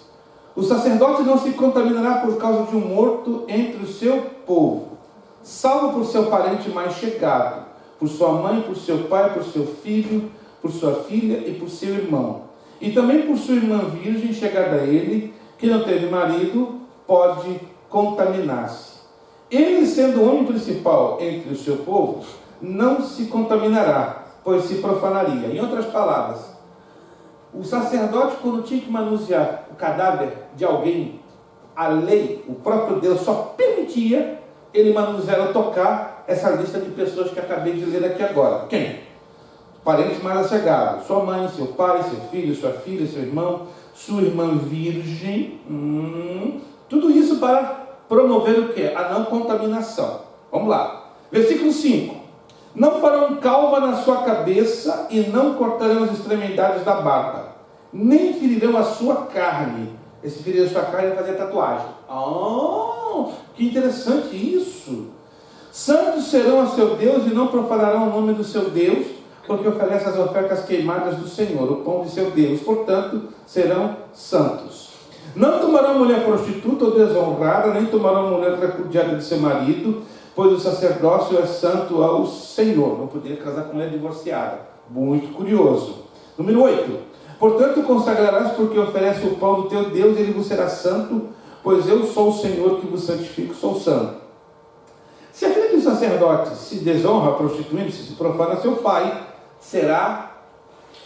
o sacerdote não se contaminará por causa de um morto entre o seu povo, salvo por seu parente mais chegado, por sua mãe, por seu pai, por seu filho, por sua filha e por seu irmão. E também por sua irmã virgem chegada a ele, que não teve marido, pode contaminar-se. Ele, sendo o homem principal entre o seu povo, não se contaminará, pois se profanaria. Em outras palavras, o sacerdote, quando tinha que manusear o cadáver de alguém, a lei, o próprio Deus só permitia ele manusear ou tocar essa lista de pessoas que acabei de ler aqui agora. Quem? Parentes mais chegados: sua mãe, seu pai, seu filho, sua filha, seu irmão, sua irmã virgem. Tudo isso para promover o quê? A não contaminação. Vamos lá. Versículo 5. Não farão calva na sua cabeça e não cortarão as extremidades da barba, nem ferirão a sua carne. Esse ferir a sua carne é fazer tatuagem. Que interessante isso. Santos serão a seu Deus e não profanarão o nome do seu Deus, porque oferece as ofertas queimadas do Senhor, o pão de seu Deus. Portanto, serão santos. Não tomarão mulher prostituta ou desonrada, nem tomarão mulher repudiada de seu marido, pois o sacerdócio é santo ao Senhor. Não poderia casar com mulher divorciada. Muito curioso. Número 8. Portanto, consagrarás, porque oferece o pão do teu Deus, e ele vos será santo, pois eu sou o Senhor que vos santifico, sou santo. Se a filha de um sacerdote se desonra prostituindo-se, se profana seu pai, será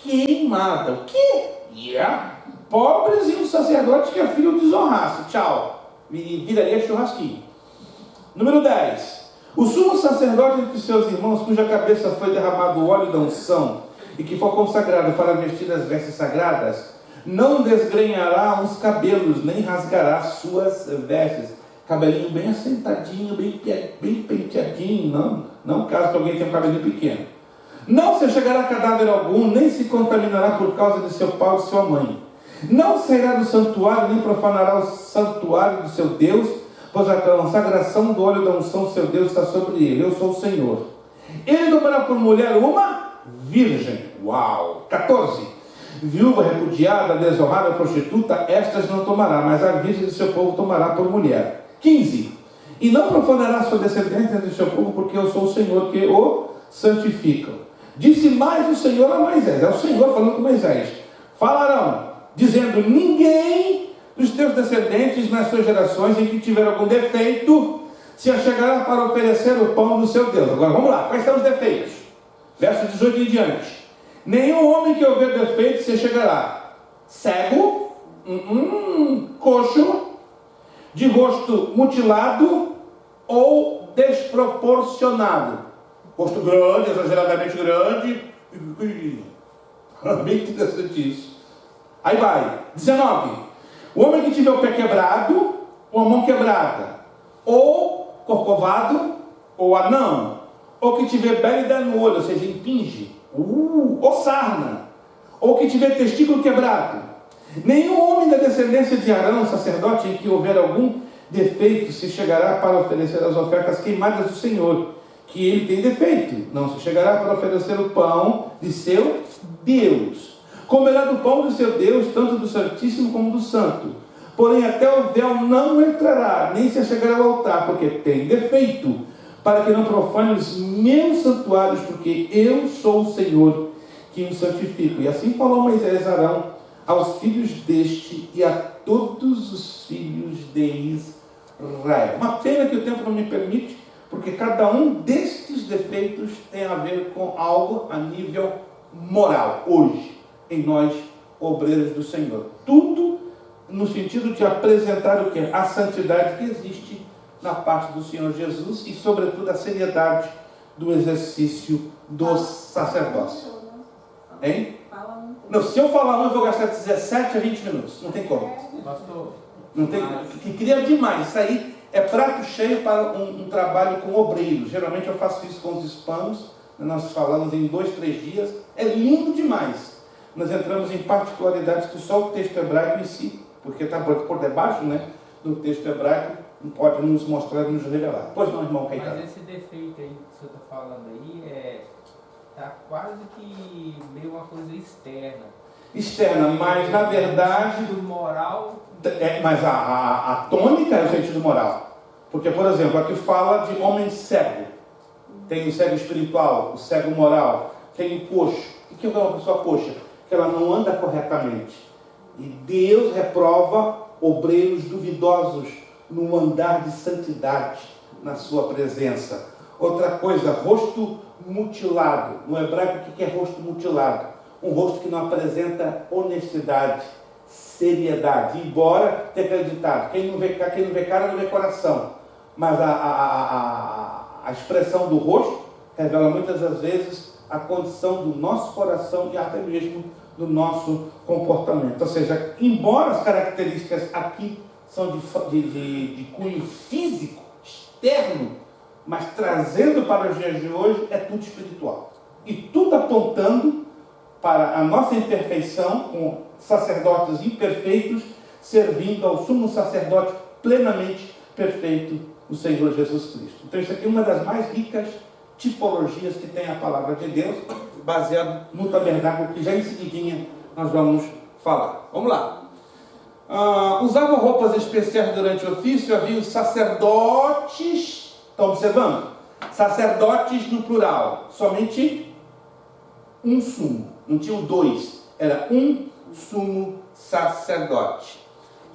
queimada. O quê? Pobres e um sacerdote que a filha o desonrasse. Tchau. Viraria churrasquinho. Número 10. O sumo sacerdote entre seus irmãos, cuja cabeça foi derramado o óleo da unção, e que for consagrado para vestir as vestes sagradas, não desgrenhará os cabelos, nem rasgará suas vestes. Cabelinho bem assentadinho, bem penteadinho, não caso que alguém tenha um cabelinho pequeno. Não se chegará a cadáver algum, nem se contaminará por causa de seu pai ou de sua mãe. Não sairá do santuário, nem profanará o santuário do seu Deus, pois a consagração do óleo da unção do seu Deus está sobre ele. Eu sou o Senhor. Ele tomará por mulher uma virgem. Uau! 14. Viúva, repudiada, desonrada, prostituta, estas não tomará, mas a virgem de seu povo tomará por mulher. 15. E não profanará sua descendência entre o seu povo, porque eu sou o Senhor que o santifica. Disse mais o Senhor a Moisés. É o Senhor falando com Moisés. Falarão: dizendo: ninguém dos teus descendentes nas suas gerações em que tiver algum defeito se achegará para oferecer o pão do seu Deus. Agora vamos lá, quais são os defeitos? Verso 18 em diante. Nenhum homem que houver defeito se achegará cego, coxo, de rosto mutilado ou desproporcionado. Rosto grande, exageradamente grande. Bem interessante isso. Aí vai, 19. O homem que tiver o pé quebrado, ou a mão quebrada, ou corcovado, ou anão, ou que tiver bélida no olho, ou seja, impinge, ou sarna, ou que tiver testículo quebrado. Nenhum homem da descendência de Arão, sacerdote, em que houver algum defeito, se chegará para oferecer as ofertas queimadas do Senhor, que ele tem defeito. Não se chegará para oferecer o pão de seu Deus. Comerá do pão do seu Deus, tanto do Santíssimo como do Santo. Porém, até o véu não entrará, nem se chegará ao altar, porque tem defeito, para que não profane os meus santuários, porque eu sou o Senhor que o santifico. E assim falou Moisés a Arão aos filhos deste e a todos os filhos de Israel. Uma pena que o tempo não me permite, porque cada um destes defeitos tem a ver com algo a nível moral, hoje, em nós, obreiros do Senhor. Tudo no sentido de apresentar o quê? A santidade que existe na parte do Senhor Jesus e, sobretudo, a seriedade do exercício do sacerdócio. Hein? Não, se eu falar um, eu vou gastar 17 a 20 minutos. Não tem como. Não tem, que cria demais. Isso aí é prato cheio para um trabalho com obreiros. Geralmente eu faço isso com os hispânicos. Nós falamos em 2, 3 dias. É lindo demais. Nós entramos em particularidades que só o texto hebraico em si, porque está por debaixo, né, do texto hebraico, não pode nos mostrar e nos revelar. Pois não, irmão Caetano? Mas esse defeito aí que você está falando aí está quase que meio uma coisa externa. Externa, mas na verdade... O sentido moral... mas a tônica é o sentido moral. Porque, por exemplo, aqui fala de homem cego. Tem o cego espiritual, o cego moral, tem o coxo. O que é uma pessoa coxa? Que ela não anda corretamente. E Deus reprova obreiros duvidosos no andar de santidade na sua presença. Outra coisa, rosto mutilado. No hebraico, o que é rosto mutilado? Um rosto que não apresenta honestidade, seriedade. Embora tenha acreditado, quem não vê cara não vê coração. Mas a expressão do rosto revela muitas das vezes a condição do nosso coração e até mesmo do nosso comportamento. Ou seja, embora as características aqui são de cunho físico, externo, mas trazendo para os dias de hoje, é tudo espiritual. E tudo apontando para a nossa imperfeição, com sacerdotes imperfeitos, servindo ao sumo sacerdote plenamente perfeito, o Senhor Jesus Cristo. Então isso aqui é uma das mais ricas tipologias que tem a palavra de Deus, baseado no tabernáculo, que já em seguidinha nós vamos falar. Vamos lá. Usavam roupas especiais durante o ofício, havia os sacerdotes, estão observando? Sacerdotes no plural, somente um sumo, não tinham 2, era um sumo sacerdote.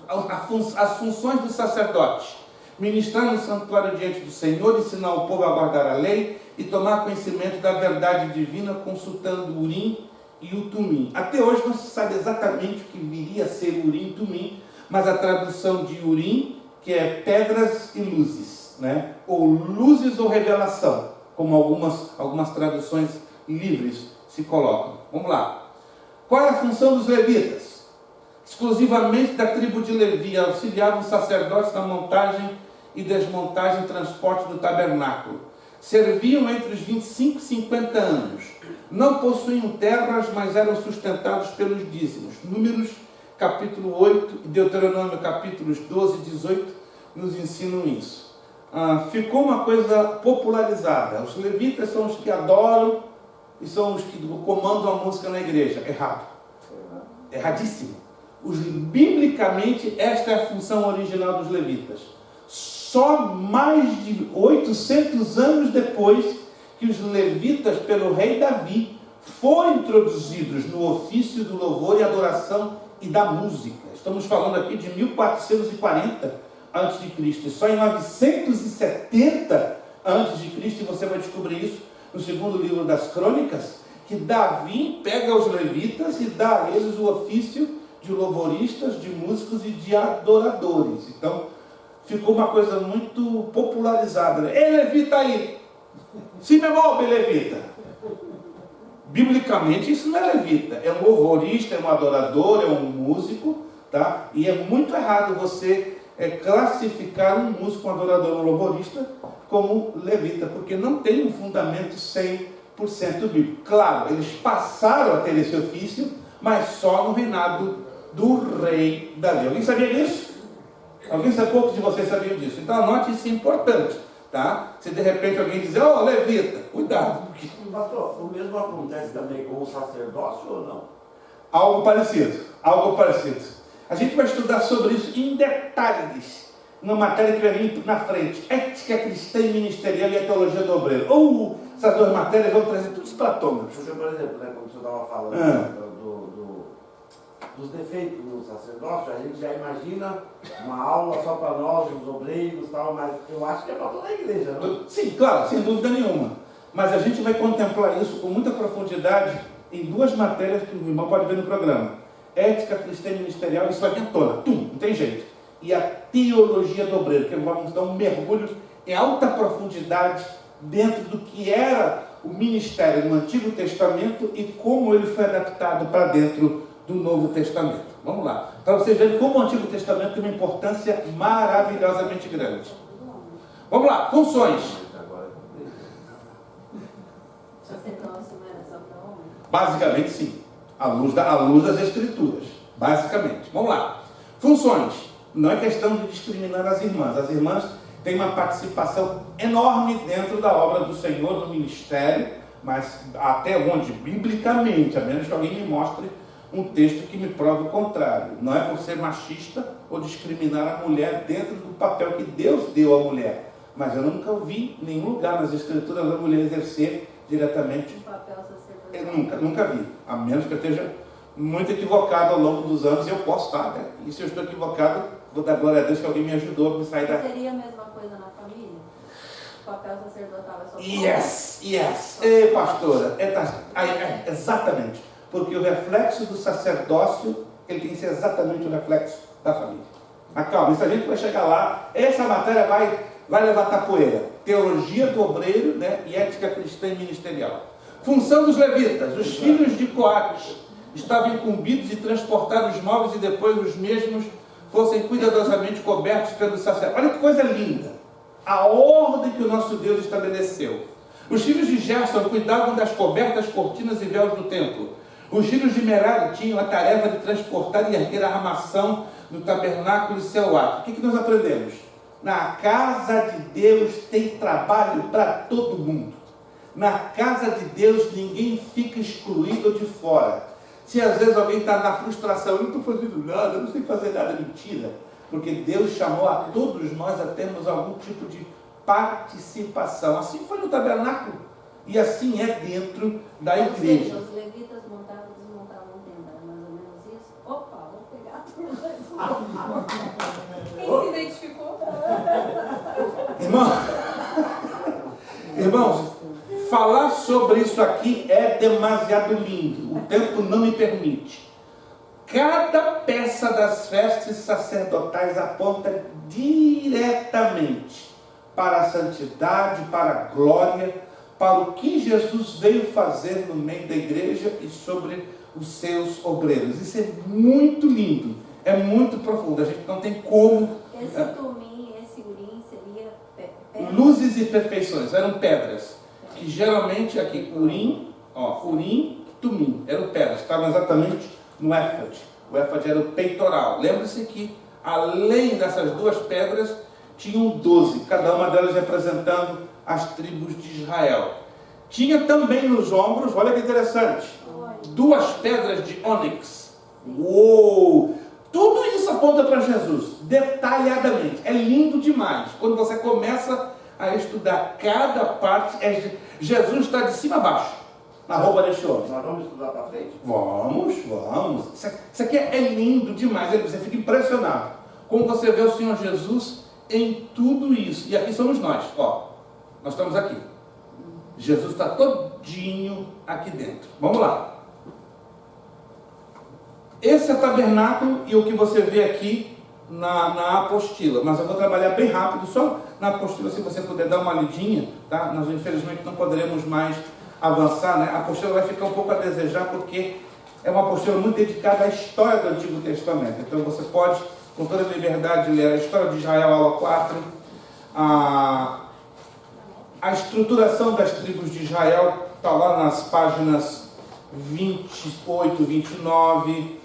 As funções do sacerdote: ministrar no santuário diante do Senhor, ensinar o povo a guardar a lei e tomar conhecimento da verdade divina, consultando o Urim e o Tumim. Até hoje não se sabe exatamente o que viria a ser Urim e Tumim, mas a tradução de Urim, que é pedras e luzes, né? Ou luzes ou revelação, como algumas traduções livres se colocam. Vamos lá. Qual é a função dos levitas? Exclusivamente da tribo de Levi, auxiliavam os sacerdotes na montagem e desmontagem e transporte do tabernáculo. Serviam entre os 25 e 50 anos. Não possuíam terras, mas eram sustentados pelos dízimos. Números, capítulo 8 e Deuteronômio, capítulos 12 e 18, nos ensinam isso. Ficou uma coisa popularizada. Os levitas são os que adoram e são os que comandam a música na igreja. Errado. Erradíssimo. Biblicamente, esta é a função original dos levitas. Só mais de 800 anos depois que os levitas, pelo rei Davi, foram introduzidos no ofício do louvor e adoração e da música. Estamos falando aqui de 1440 a.C. E só em 970 a.C., você vai descobrir isso no segundo livro das Crônicas, que Davi pega os levitas e dá a eles o ofício de louvoristas, de músicos e de adoradores. Então, ficou uma coisa muito popularizada, né? Ei, levita aí! Si bemol, levita! Biblicamente, isso não é levita. É um louvorista, é um adorador, é um músico, tá? E é muito errado você classificar um músico, um adorador, um louvorista como levita, porque não tem um fundamento 100% bíblico. Claro, eles passaram a ter esse ofício, mas só no reinado do rei Davi. Alguém sabia disso? Alguém sabe, poucos de vocês sabiam disso? Então anote, isso é importante, tá? Se de repente alguém dizer, ó, levita, cuidado. Porque... Pastor, o mesmo acontece também com o sacerdócio ou não? Algo parecido, algo parecido. A gente vai estudar sobre isso em detalhes, numa matéria que vai vir na frente, ética cristã e ministerial e a teologia do obreiro. Essas duas matérias vão trazer tudo isso para a tona. Porque, por exemplo, né, como o senhor estava falando dos defeitos do sacerdócio, a gente já imagina uma aula só para nós, os obreiros e tal, mas eu acho que é para toda a igreja, não? Sim, claro, sem dúvida nenhuma. Mas a gente vai contemplar isso com muita profundidade em duas matérias que o irmão pode ver no programa. Ética cristã e ministerial, isso vai vir à tona, não tem jeito. E a teologia do obreiro, que vamos dar um mergulho em alta profundidade dentro do que era o ministério no Antigo Testamento e como ele foi adaptado para dentro do Novo Testamento. Vamos lá, para vocês verem como o Antigo Testamento tem uma importância maravilhosamente grande. Vamos lá, funções. Sacerdócio não era só para homem? Basicamente sim, à luz das Escrituras, basicamente. Vamos lá, funções. Não é questão de discriminar as irmãs têm uma participação enorme dentro da obra do Senhor, no ministério, mas até onde, biblicamente, a menos que alguém me mostre um texto que me prove o contrário. Não é por ser machista ou discriminar a mulher dentro do papel que Deus deu à mulher, mas eu nunca vi em nenhum lugar nas Escrituras a mulher exercer diretamente. Um papel sacerdotal. Eu nunca vi, a menos que eu esteja muito equivocado ao longo dos anos, e eu posso estar, né? E se eu estou equivocado, vou dar glória a Deus que alguém me ajudou a me sair da... Seria a mesma coisa na família? O papel sacerdotal é só para Yes. Ei, pastora, exatamente. Porque o reflexo do sacerdócio, ele tem que ser exatamente o reflexo da família. Mas calma, isso a gente vai chegar lá. Essa matéria vai levantar poeira. Teologia do obreiro, né? E ética cristã e ministerial. Função dos levitas. Os filhos de Coate estavam incumbidos de transportar os móveis e depois os mesmos fossem cuidadosamente cobertos pelo sacerdote. Olha que coisa linda. A ordem que o nosso Deus estabeleceu. Os filhos de Gerson cuidavam das cobertas, cortinas e véus do templo. Os filhos de Merari tinham a tarefa de transportar e erguer a armação do tabernáculo e seu ato. O que nós aprendemos? Na casa de Deus tem trabalho para todo mundo. Na casa de Deus ninguém fica excluído ou de fora. Se às vezes alguém está na frustração, eu não estou fazendo nada, eu não sei fazer nada, mentira. Porque Deus chamou a todos nós a termos algum tipo de participação. Assim foi no tabernáculo e assim é dentro da igreja. Ou seja, os levitas montavam e desmontavam tenda, era mais ou menos isso? Opa, vou pegar a turma. Quem se identificou? Irmãos, falar sobre isso aqui é demasiado lindo. O tempo não me permite. Cada peça das festas sacerdotais aponta diretamente para a santidade, para a glória, para o que Jesus veio fazer no meio da igreja e sobre os seus obreiros. Isso é muito lindo, é muito profundo. A gente não tem como... Esse tumim, esse urim seria pedra? Luzes e perfeições, eram pedras. Que geralmente aqui, urim, tumim, eram pedras, estavam exatamente no éfode. O éfode era o peitoral. Lembre-se que, além dessas duas pedras, tinham 12, cada uma delas representando as tribos de Israel. Tinha também nos ombros, olha que interessante, 2 pedras de ônix. Uou! Tudo isso aponta para Jesus, detalhadamente. É lindo demais. Quando você começa a estudar cada parte, Jesus está de cima a baixo. na roupa deste homem. Nós vamos estudar para frente? Vamos. Isso aqui é lindo demais, você fica impressionado. Como você vê o Senhor Jesus em tudo isso. E aqui somos nós, ó. Nós estamos aqui. Jesus está todinho aqui dentro. Vamos lá. Esse é o tabernáculo e o que você vê aqui na apostila. Mas eu vou trabalhar bem rápido, só na apostila, se você puder dar uma lidinha, tá? Nós infelizmente não poderemos mais avançar, né? A apostila vai ficar um pouco a desejar, porque é uma apostila muito dedicada à história do Antigo Testamento. Então você pode, com toda liberdade, ler a história de Israel, aula 4, a estruturação das tribos de Israel, está lá nas páginas 28, 29,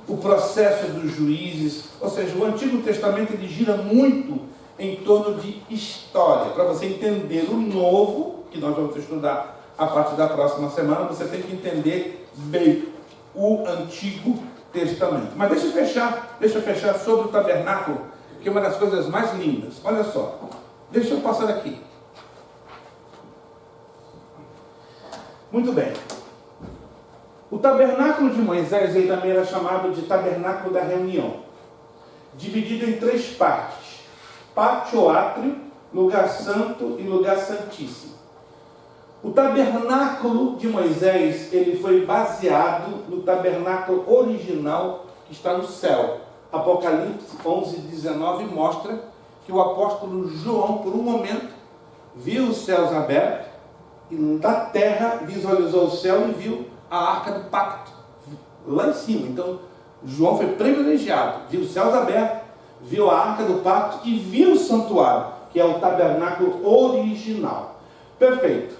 o processo dos juízes, ou seja, o Antigo Testamento ele gira muito em torno de história. Para você entender o novo, que nós vamos estudar a partir da próxima semana, você tem que entender bem o Antigo Testamento. Mas deixa eu fechar sobre o tabernáculo, que é uma das coisas mais lindas. Olha só, deixa eu passar aqui. Muito bem. O tabernáculo de Moisés ele também era chamado de tabernáculo da reunião, dividido em 3 partes: pátio, átrio, lugar santo e lugar santíssimo. O tabernáculo de Moisés ele foi baseado no tabernáculo original que está no céu. Apocalipse 11:19 mostra que o apóstolo João, por um momento, viu os céus abertos e da terra visualizou o céu e viu a arca do pacto lá em cima. Então João foi privilegiado, viu os céus abertos, viu a arca do pacto e viu o santuário, que é o tabernáculo original. Perfeito.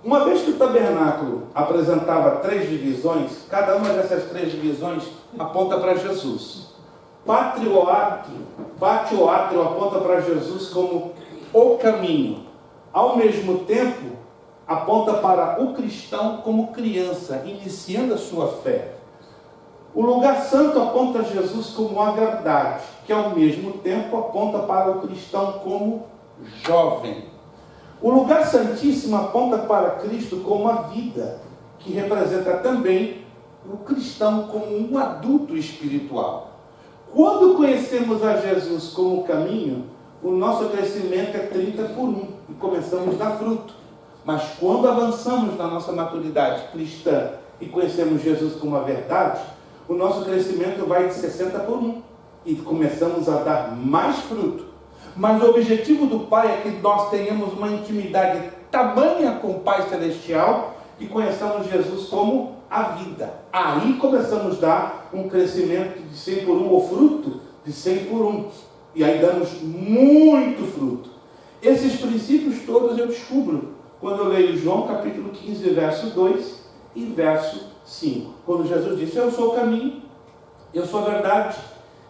Uma vez que o tabernáculo apresentava 3 divisões, cada uma dessas 3 divisões aponta para Jesus. Pátio ou átrio aponta para Jesus como o caminho. Ao mesmo tempo, aponta para o cristão como criança, iniciando a sua fé. O lugar santo aponta a Jesus como a verdade, que ao mesmo tempo aponta para o cristão como jovem. O lugar santíssimo aponta para Cristo como a vida, que representa também o cristão como um adulto espiritual. Quando conhecemos a Jesus como o caminho, o nosso crescimento é 30 por 1 e começamos a dar fruto. Mas quando avançamos na nossa maturidade cristã e conhecemos Jesus como a verdade, o nosso crescimento vai de 60 por 1 e começamos a dar mais fruto. Mas o objetivo do Pai é que nós tenhamos uma intimidade tamanha com o Pai Celestial e conheçamos Jesus como a vida. Aí começamos a dar um crescimento de 100 por 1, ou fruto de 100 por 1. E aí damos muito fruto. Esses princípios todos eu descubro quando eu leio João capítulo 15, verso 2 e verso 5. Quando Jesus disse: eu sou o caminho, eu sou a verdade,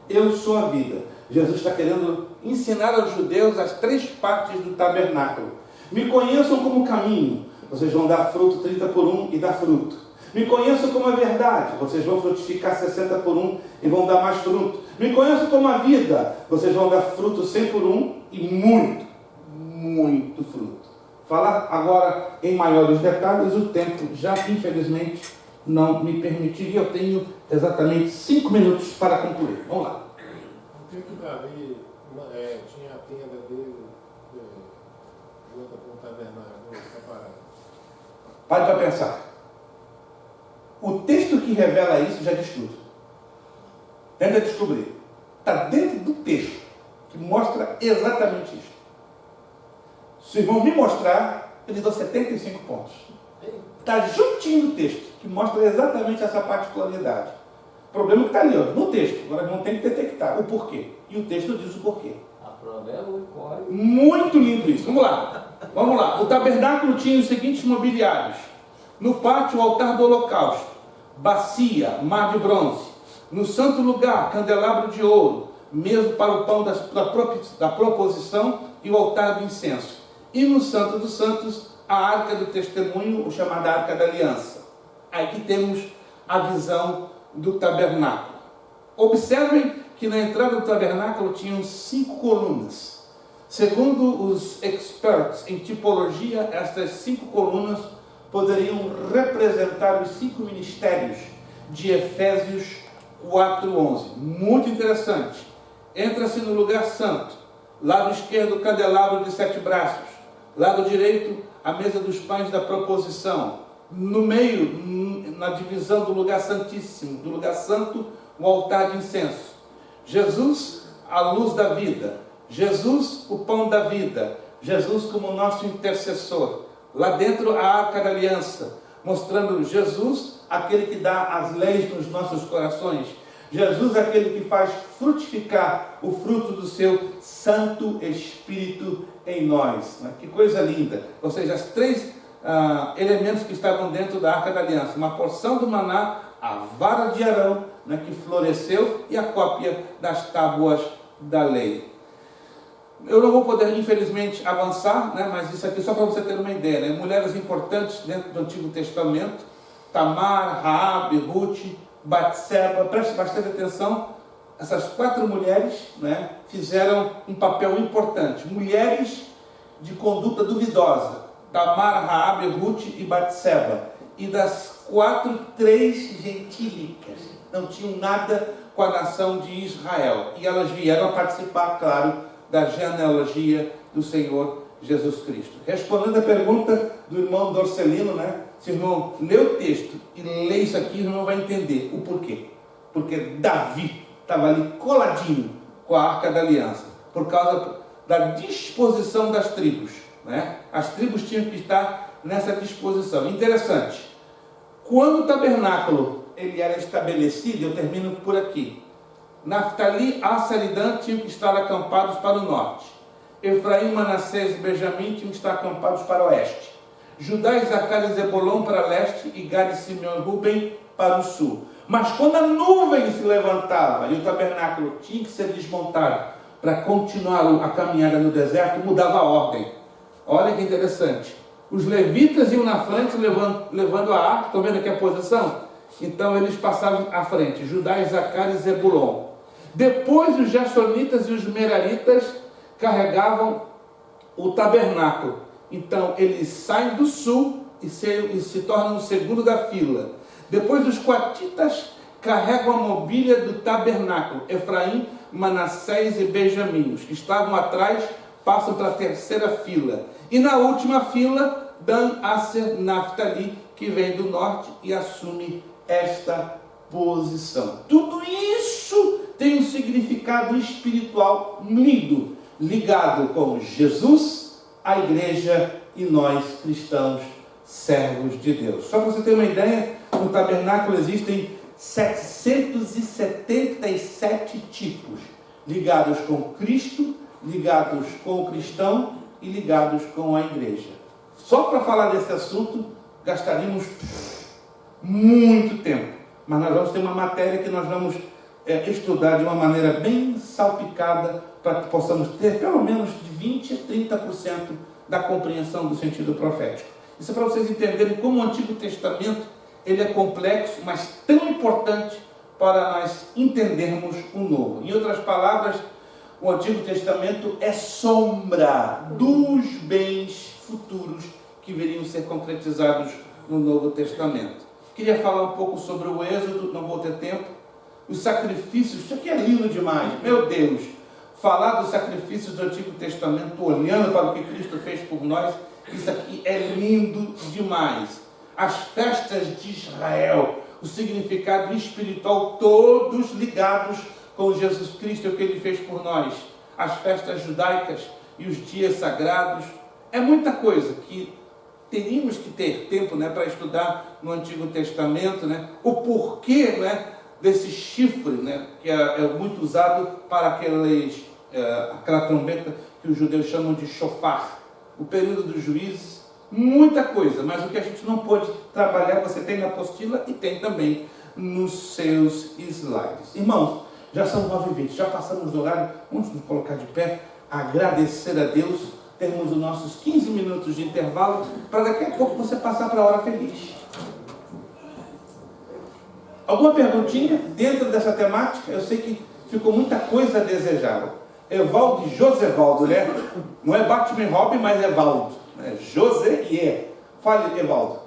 eu sou a vida. Jesus está querendo ensinar aos judeus as 3 partes do tabernáculo. Me conheçam como caminho, vocês vão dar fruto 30 por 1 e dar fruto. Me conheçam como a verdade, vocês vão frutificar 60 por 1 e vão dar mais fruto. Me conheçam como a vida, vocês vão dar fruto 100 por 1 e muito fruto. Falar agora em maiores detalhes, o tempo já infelizmente não me permitiria. Eu tenho exatamente 5 minutos para concluir. Vamos lá. Por que Davi tinha a tenda dele junto com o tabernáculo separado? Pare para pensar. O texto que revela isso já diz tudo. Tenta descobrir. Está dentro do texto que mostra exatamente isso. Se o irmão me mostrar, eu lhe dou 75 pontos. Está juntinho do texto, que mostra exatamente essa particularidade. O problema que está ali, ó, no texto. Agora o irmão tem que detectar o porquê. E o texto diz o porquê. A prova é o código. Muito lindo isso. Vamos lá. O tabernáculo tinha os seguintes mobiliários. No pátio, o altar do holocausto, bacia, mar de bronze. No santo lugar, candelabro de ouro, mesa para o pão da proposição e o altar do incenso. E no Santo dos Santos, a Arca do Testemunho, ou chamada Arca da Aliança. Aí que temos a visão do tabernáculo. Observem que na entrada do tabernáculo tinham 5 colunas. Segundo os experts em tipologia, estas 5 colunas poderiam representar os 5 ministérios de Efésios 4:11. Muito interessante. Entra-se no lugar santo, lado esquerdo o candelabro de 7 braços, lado direito a mesa dos pães da proposição, no meio, na divisão do lugar santíssimo, do lugar santo, o altar de incenso. Jesus, a luz da vida. Jesus, o pão da vida. Jesus como nosso intercessor. Lá dentro a arca da aliança, mostrando Jesus, aquele que dá as leis nos nossos corações. Jesus, aquele que faz frutificar o fruto do seu Santo Espírito em nós. Que coisa linda! Ou seja, os 3 elementos que estavam dentro da arca da aliança. Uma porção do maná, a vara de Arão, que floresceu, e a cópia das tábuas da lei. Eu não vou poder, infelizmente, avançar, mas isso aqui só para você ter uma ideia. Mulheres importantes dentro do Antigo Testamento: Tamar, Raabe, Ruth, Batseba. Preste bastante atenção. Essas 4 mulheres fizeram um papel importante. Mulheres de conduta duvidosa: Tamar, Raabe, Ruth e Batseba. E das 4, 3 gentílicas. Não tinham nada com a nação de Israel. E elas vieram a participar, claro, da genealogia do Senhor Jesus Cristo. Respondendo a pergunta do irmão Dorcelino, se o irmão lê o texto e lê isso aqui, o irmão vai entender o porquê. Porque Davi estava ali coladinho com a Arca da Aliança, por causa da disposição das tribos. As tribos tinham que estar nessa disposição. Interessante. Quando o tabernáculo ele era estabelecido, eu termino por aqui. Naftali, Asser e Dan tinham que estar acampados para o norte. Efraim, Manassés e Benjamim tinham que estar acampados para o oeste. Judá, Isacar e Zebulon para leste, e Gad, Simeão e Ruben para o sul. Mas quando a nuvem se levantava e o tabernáculo tinha que ser desmontado para continuar a caminhada no deserto, mudava a ordem. Olha que interessante. Os levitas iam na frente levando a arca. Estão vendo aqui a posição? Então eles passavam à frente. Judá, Isacar e Zebulon. Depois os Gersonitas e os Meraritas carregavam o tabernáculo. Então eles saem do sul e se tornam o segundo da fila. Depois os Coatitas carregam a mobília do tabernáculo. Efraim, Manassés e Benjamim. Os que estavam atrás passam para a terceira fila. E na última fila, Dan, Asser, Naftali, que vem do norte e assume esta posição. Tudo isso tem um significado espiritual lindo, ligado com Jesus, a igreja e nós cristãos, servos de Deus. Só para você ter uma ideia, no tabernáculo existem 777 tipos, ligados com Cristo, ligados com o cristão e ligados com a igreja. Só para falar desse assunto, gastaríamos muito tempo. Mas nós vamos ter uma matéria que nós vamos estudar de uma maneira bem salpicada, para que possamos ter pelo menos de 20% a 30% da compreensão do sentido profético. Isso é para vocês entenderem como o Antigo Testamento ele é complexo, mas tão importante para nós entendermos o Novo. Em outras palavras, o Antigo Testamento é sombra dos bens futuros que viriam ser concretizados no Novo Testamento. Queria falar um pouco sobre o Êxodo, não vou ter tempo. Os sacrifícios, isso aqui é lindo demais, meu Deus. Falar dos sacrifícios do Antigo Testamento, olhando para o que Cristo fez por nós, isso aqui é lindo demais. As festas de Israel, o significado espiritual, todos ligados com Jesus Cristo e o que Ele fez por nós. As festas judaicas e os dias sagrados. É muita coisa que teríamos que ter tempo para estudar no Antigo Testamento, o porquê desse chifre, que é muito usado para aquela trombeta que os judeus chamam de shofar. O período dos juízes, muita coisa, mas o que a gente não pôde trabalhar, você tem na apostila e tem também nos seus slides. Irmãos, já são 9h20, já passamos do horário, vamos nos colocar de pé, agradecer a Deus, termos os nossos 15 minutos de intervalo, para daqui a pouco você passar para a hora feliz. Alguma perguntinha dentro dessa temática? Eu sei que ficou muita coisa a desejar. Evaldo e Josevaldo, Não é Batman Robin, mas é Valdo. José e Fale, Evaldo.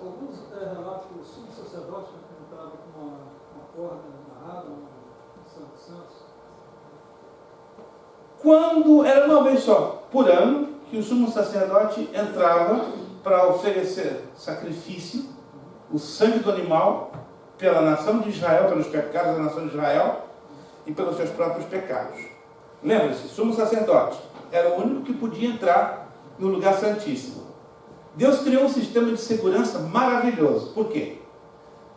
quando era uma vez só, por ano, que o sumo sacerdote entrava para oferecer sacrifício, o sangue do animal, pela nação de Israel, pelos pecados da nação de Israel e pelos seus próprios pecados. Lembre-se, sumo sacerdote era o único que podia entrar no lugar santíssimo. Deus criou um sistema de segurança maravilhoso. Por quê?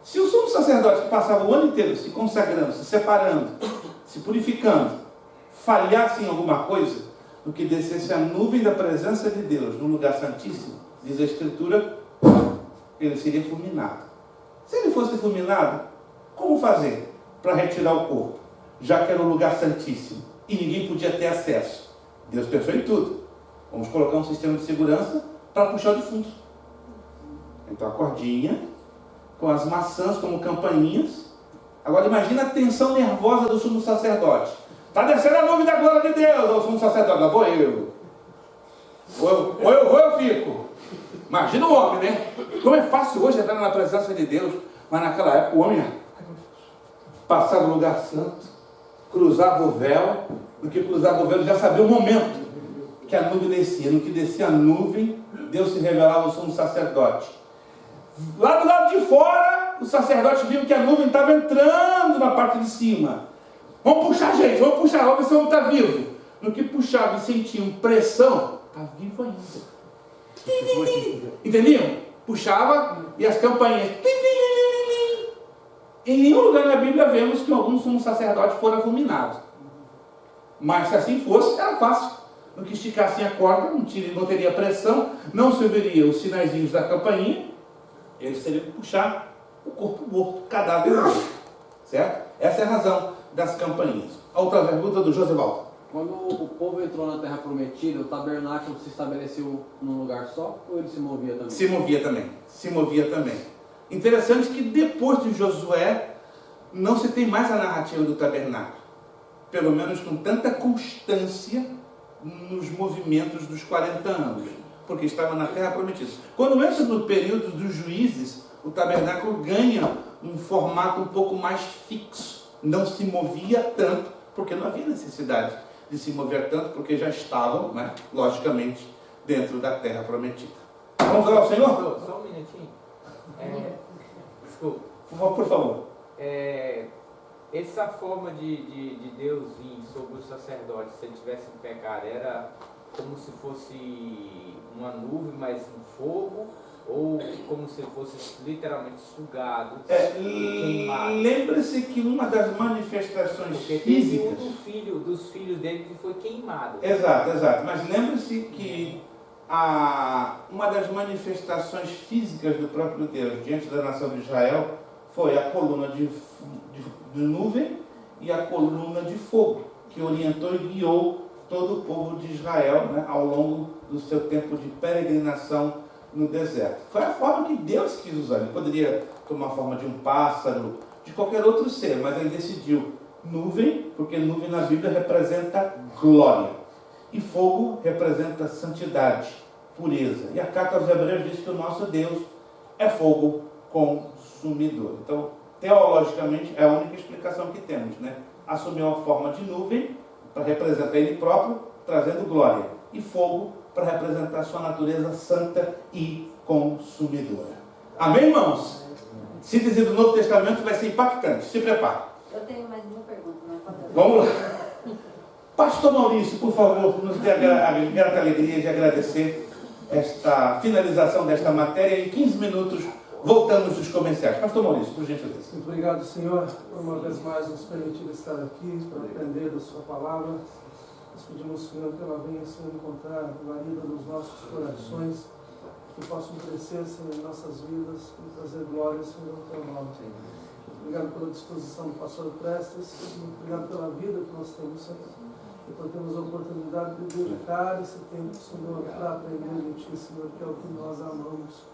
Se o sumo sacerdote que passava o ano inteiro se consagrando, se separando, se purificando, falhasse em alguma coisa, no que descesse a nuvem da presença de Deus no lugar santíssimo, diz a Escritura, ele seria fulminado. Se ele fosse fulminado, como fazer para retirar o corpo? Já que era um lugar santíssimo e ninguém podia ter acesso. Deus pensou em tudo. Vamos colocar um sistema de segurança para puxar o defunto. Então a cordinha, com as maçãs como campainhas. Agora imagina a tensão nervosa do sumo sacerdote. Está descendo a nuvem da glória de Deus, o sumo sacerdote. Lá vou eu. Ou eu fico. Imagina o homem, né? Como é fácil hoje entrar na presença de Deus. Mas naquela época o homem passava no lugar santo, cruzava o véu. No que cruzava o véu, já sabia o momento que a nuvem descia. No que descia a nuvem, Deus se revelava ao sumo sacerdote. Lá do lado de fora, o sacerdote viu que a nuvem estava entrando na parte de cima. Vamos puxar, gente, vamos puxar, vamos ver se o homem está vivo. No que puxava e sentiam pressão, está vivo ainda. Entendiam? Puxava e as campainhas. Em nenhum lugar na Bíblia vemos que algum sumo sacerdote fora fulminado. Mas se assim fosse, era fácil. No que esticassem a corda, não teria pressão, não se ouviria os sinaizinhos da campainha, eles teriam que puxar o corpo morto, o cadáver morto. Certo? Essa é a razão das campainhas. A outra pergunta do Josivaldo. Quando o povo entrou na Terra Prometida, o tabernáculo se estabeleceu num lugar só ou ele se movia também? Se movia também. Interessante que depois de Josué, não se tem mais a narrativa do tabernáculo. Pelo menos com tanta constância nos movimentos dos 40 anos. Porque estava na Terra Prometida. Quando entra no período dos juízes, o tabernáculo ganha um formato um pouco mais fixo. Não se movia tanto, porque não havia necessidade de se mover tanto, porque já estavam, né, logicamente, dentro da Terra Prometida. Vamos orar ao Senhor? Só um minutinho. Desculpa. Por favor. Essa forma de Deus vir sobre os sacerdotes, se ele tivesse pecado, era como se fosse uma nuvem, mas um fogo, ou como se fosse literalmente sugado e queimado? Lembre-se que uma das manifestações porque físicas... teve um dos filhos dele que foi queimado. Exato. Mas lembre-se que uma das manifestações físicas do próprio Deus diante da nação de Israel foi a coluna de nuvem e a coluna de fogo, que orientou e guiou todo o povo de Israel, né, ao longo do seu tempo de peregrinação no deserto. Foi a forma que Deus quis usar. Ele poderia tomar a forma de um pássaro, de qualquer outro ser, mas ele decidiu nuvem, porque nuvem na Bíblia representa glória. E fogo representa santidade, pureza. E a carta aos Hebreus diz que o nosso Deus é fogo consumidor. Então, teologicamente, é a única explicação que temos, né? Assumiu a forma de nuvem para representar ele próprio, trazendo glória. E fogo para representar a sua natureza santa e consumidora. Amém, irmãos? Síntese do Novo Testamento vai ser impactante. Se prepare. Eu tenho mais uma pergunta, mas pode... Vamos lá. Pastor Maurício, por favor, nos dê a grata alegria de agradecer esta finalização desta matéria. Em 15 minutos, voltamos dos comerciais. Pastor Maurício, por gentileza. Muito obrigado, Senhor, por uma vez mais nos permitir estar aqui para aprender da Sua palavra. Nós pedimos, Senhor, que ela venha, Senhor, encontrar guarida nos nossos corações, que possam crescer, Senhor, em nossas vidas e trazer glória, Senhor, ao Teu nome. Obrigado pela disposição do pastor Prestes, obrigado pela vida que nós temos, Senhor, e por termos a oportunidade de dedicar esse tempo, Senhor, para aprender de Ti, Senhor, que é o que nós amamos.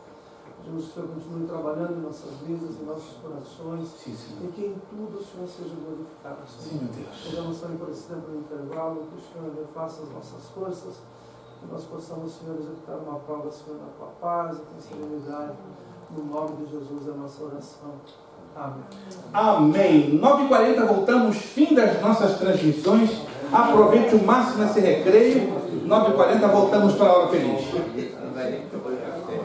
Pedimos que o Senhor continue trabalhando em nossas vidas, em nossos corações, e que em tudo o Senhor seja glorificado, Senhor. Sim, meu Deus. Podemos também por esse tempo de intervalo, que o Senhor refaça as nossas forças, que nós possamos, Senhor, executar uma prova, Senhor, na Tua paz e com serenidade. No nome de Jesus é a nossa oração. Amém. Amém. 9h40, voltamos. Fim das nossas transmissões. Aproveite o máximo esse recreio. 9h40 voltamos para a hora feliz. Não vai nem tomar café.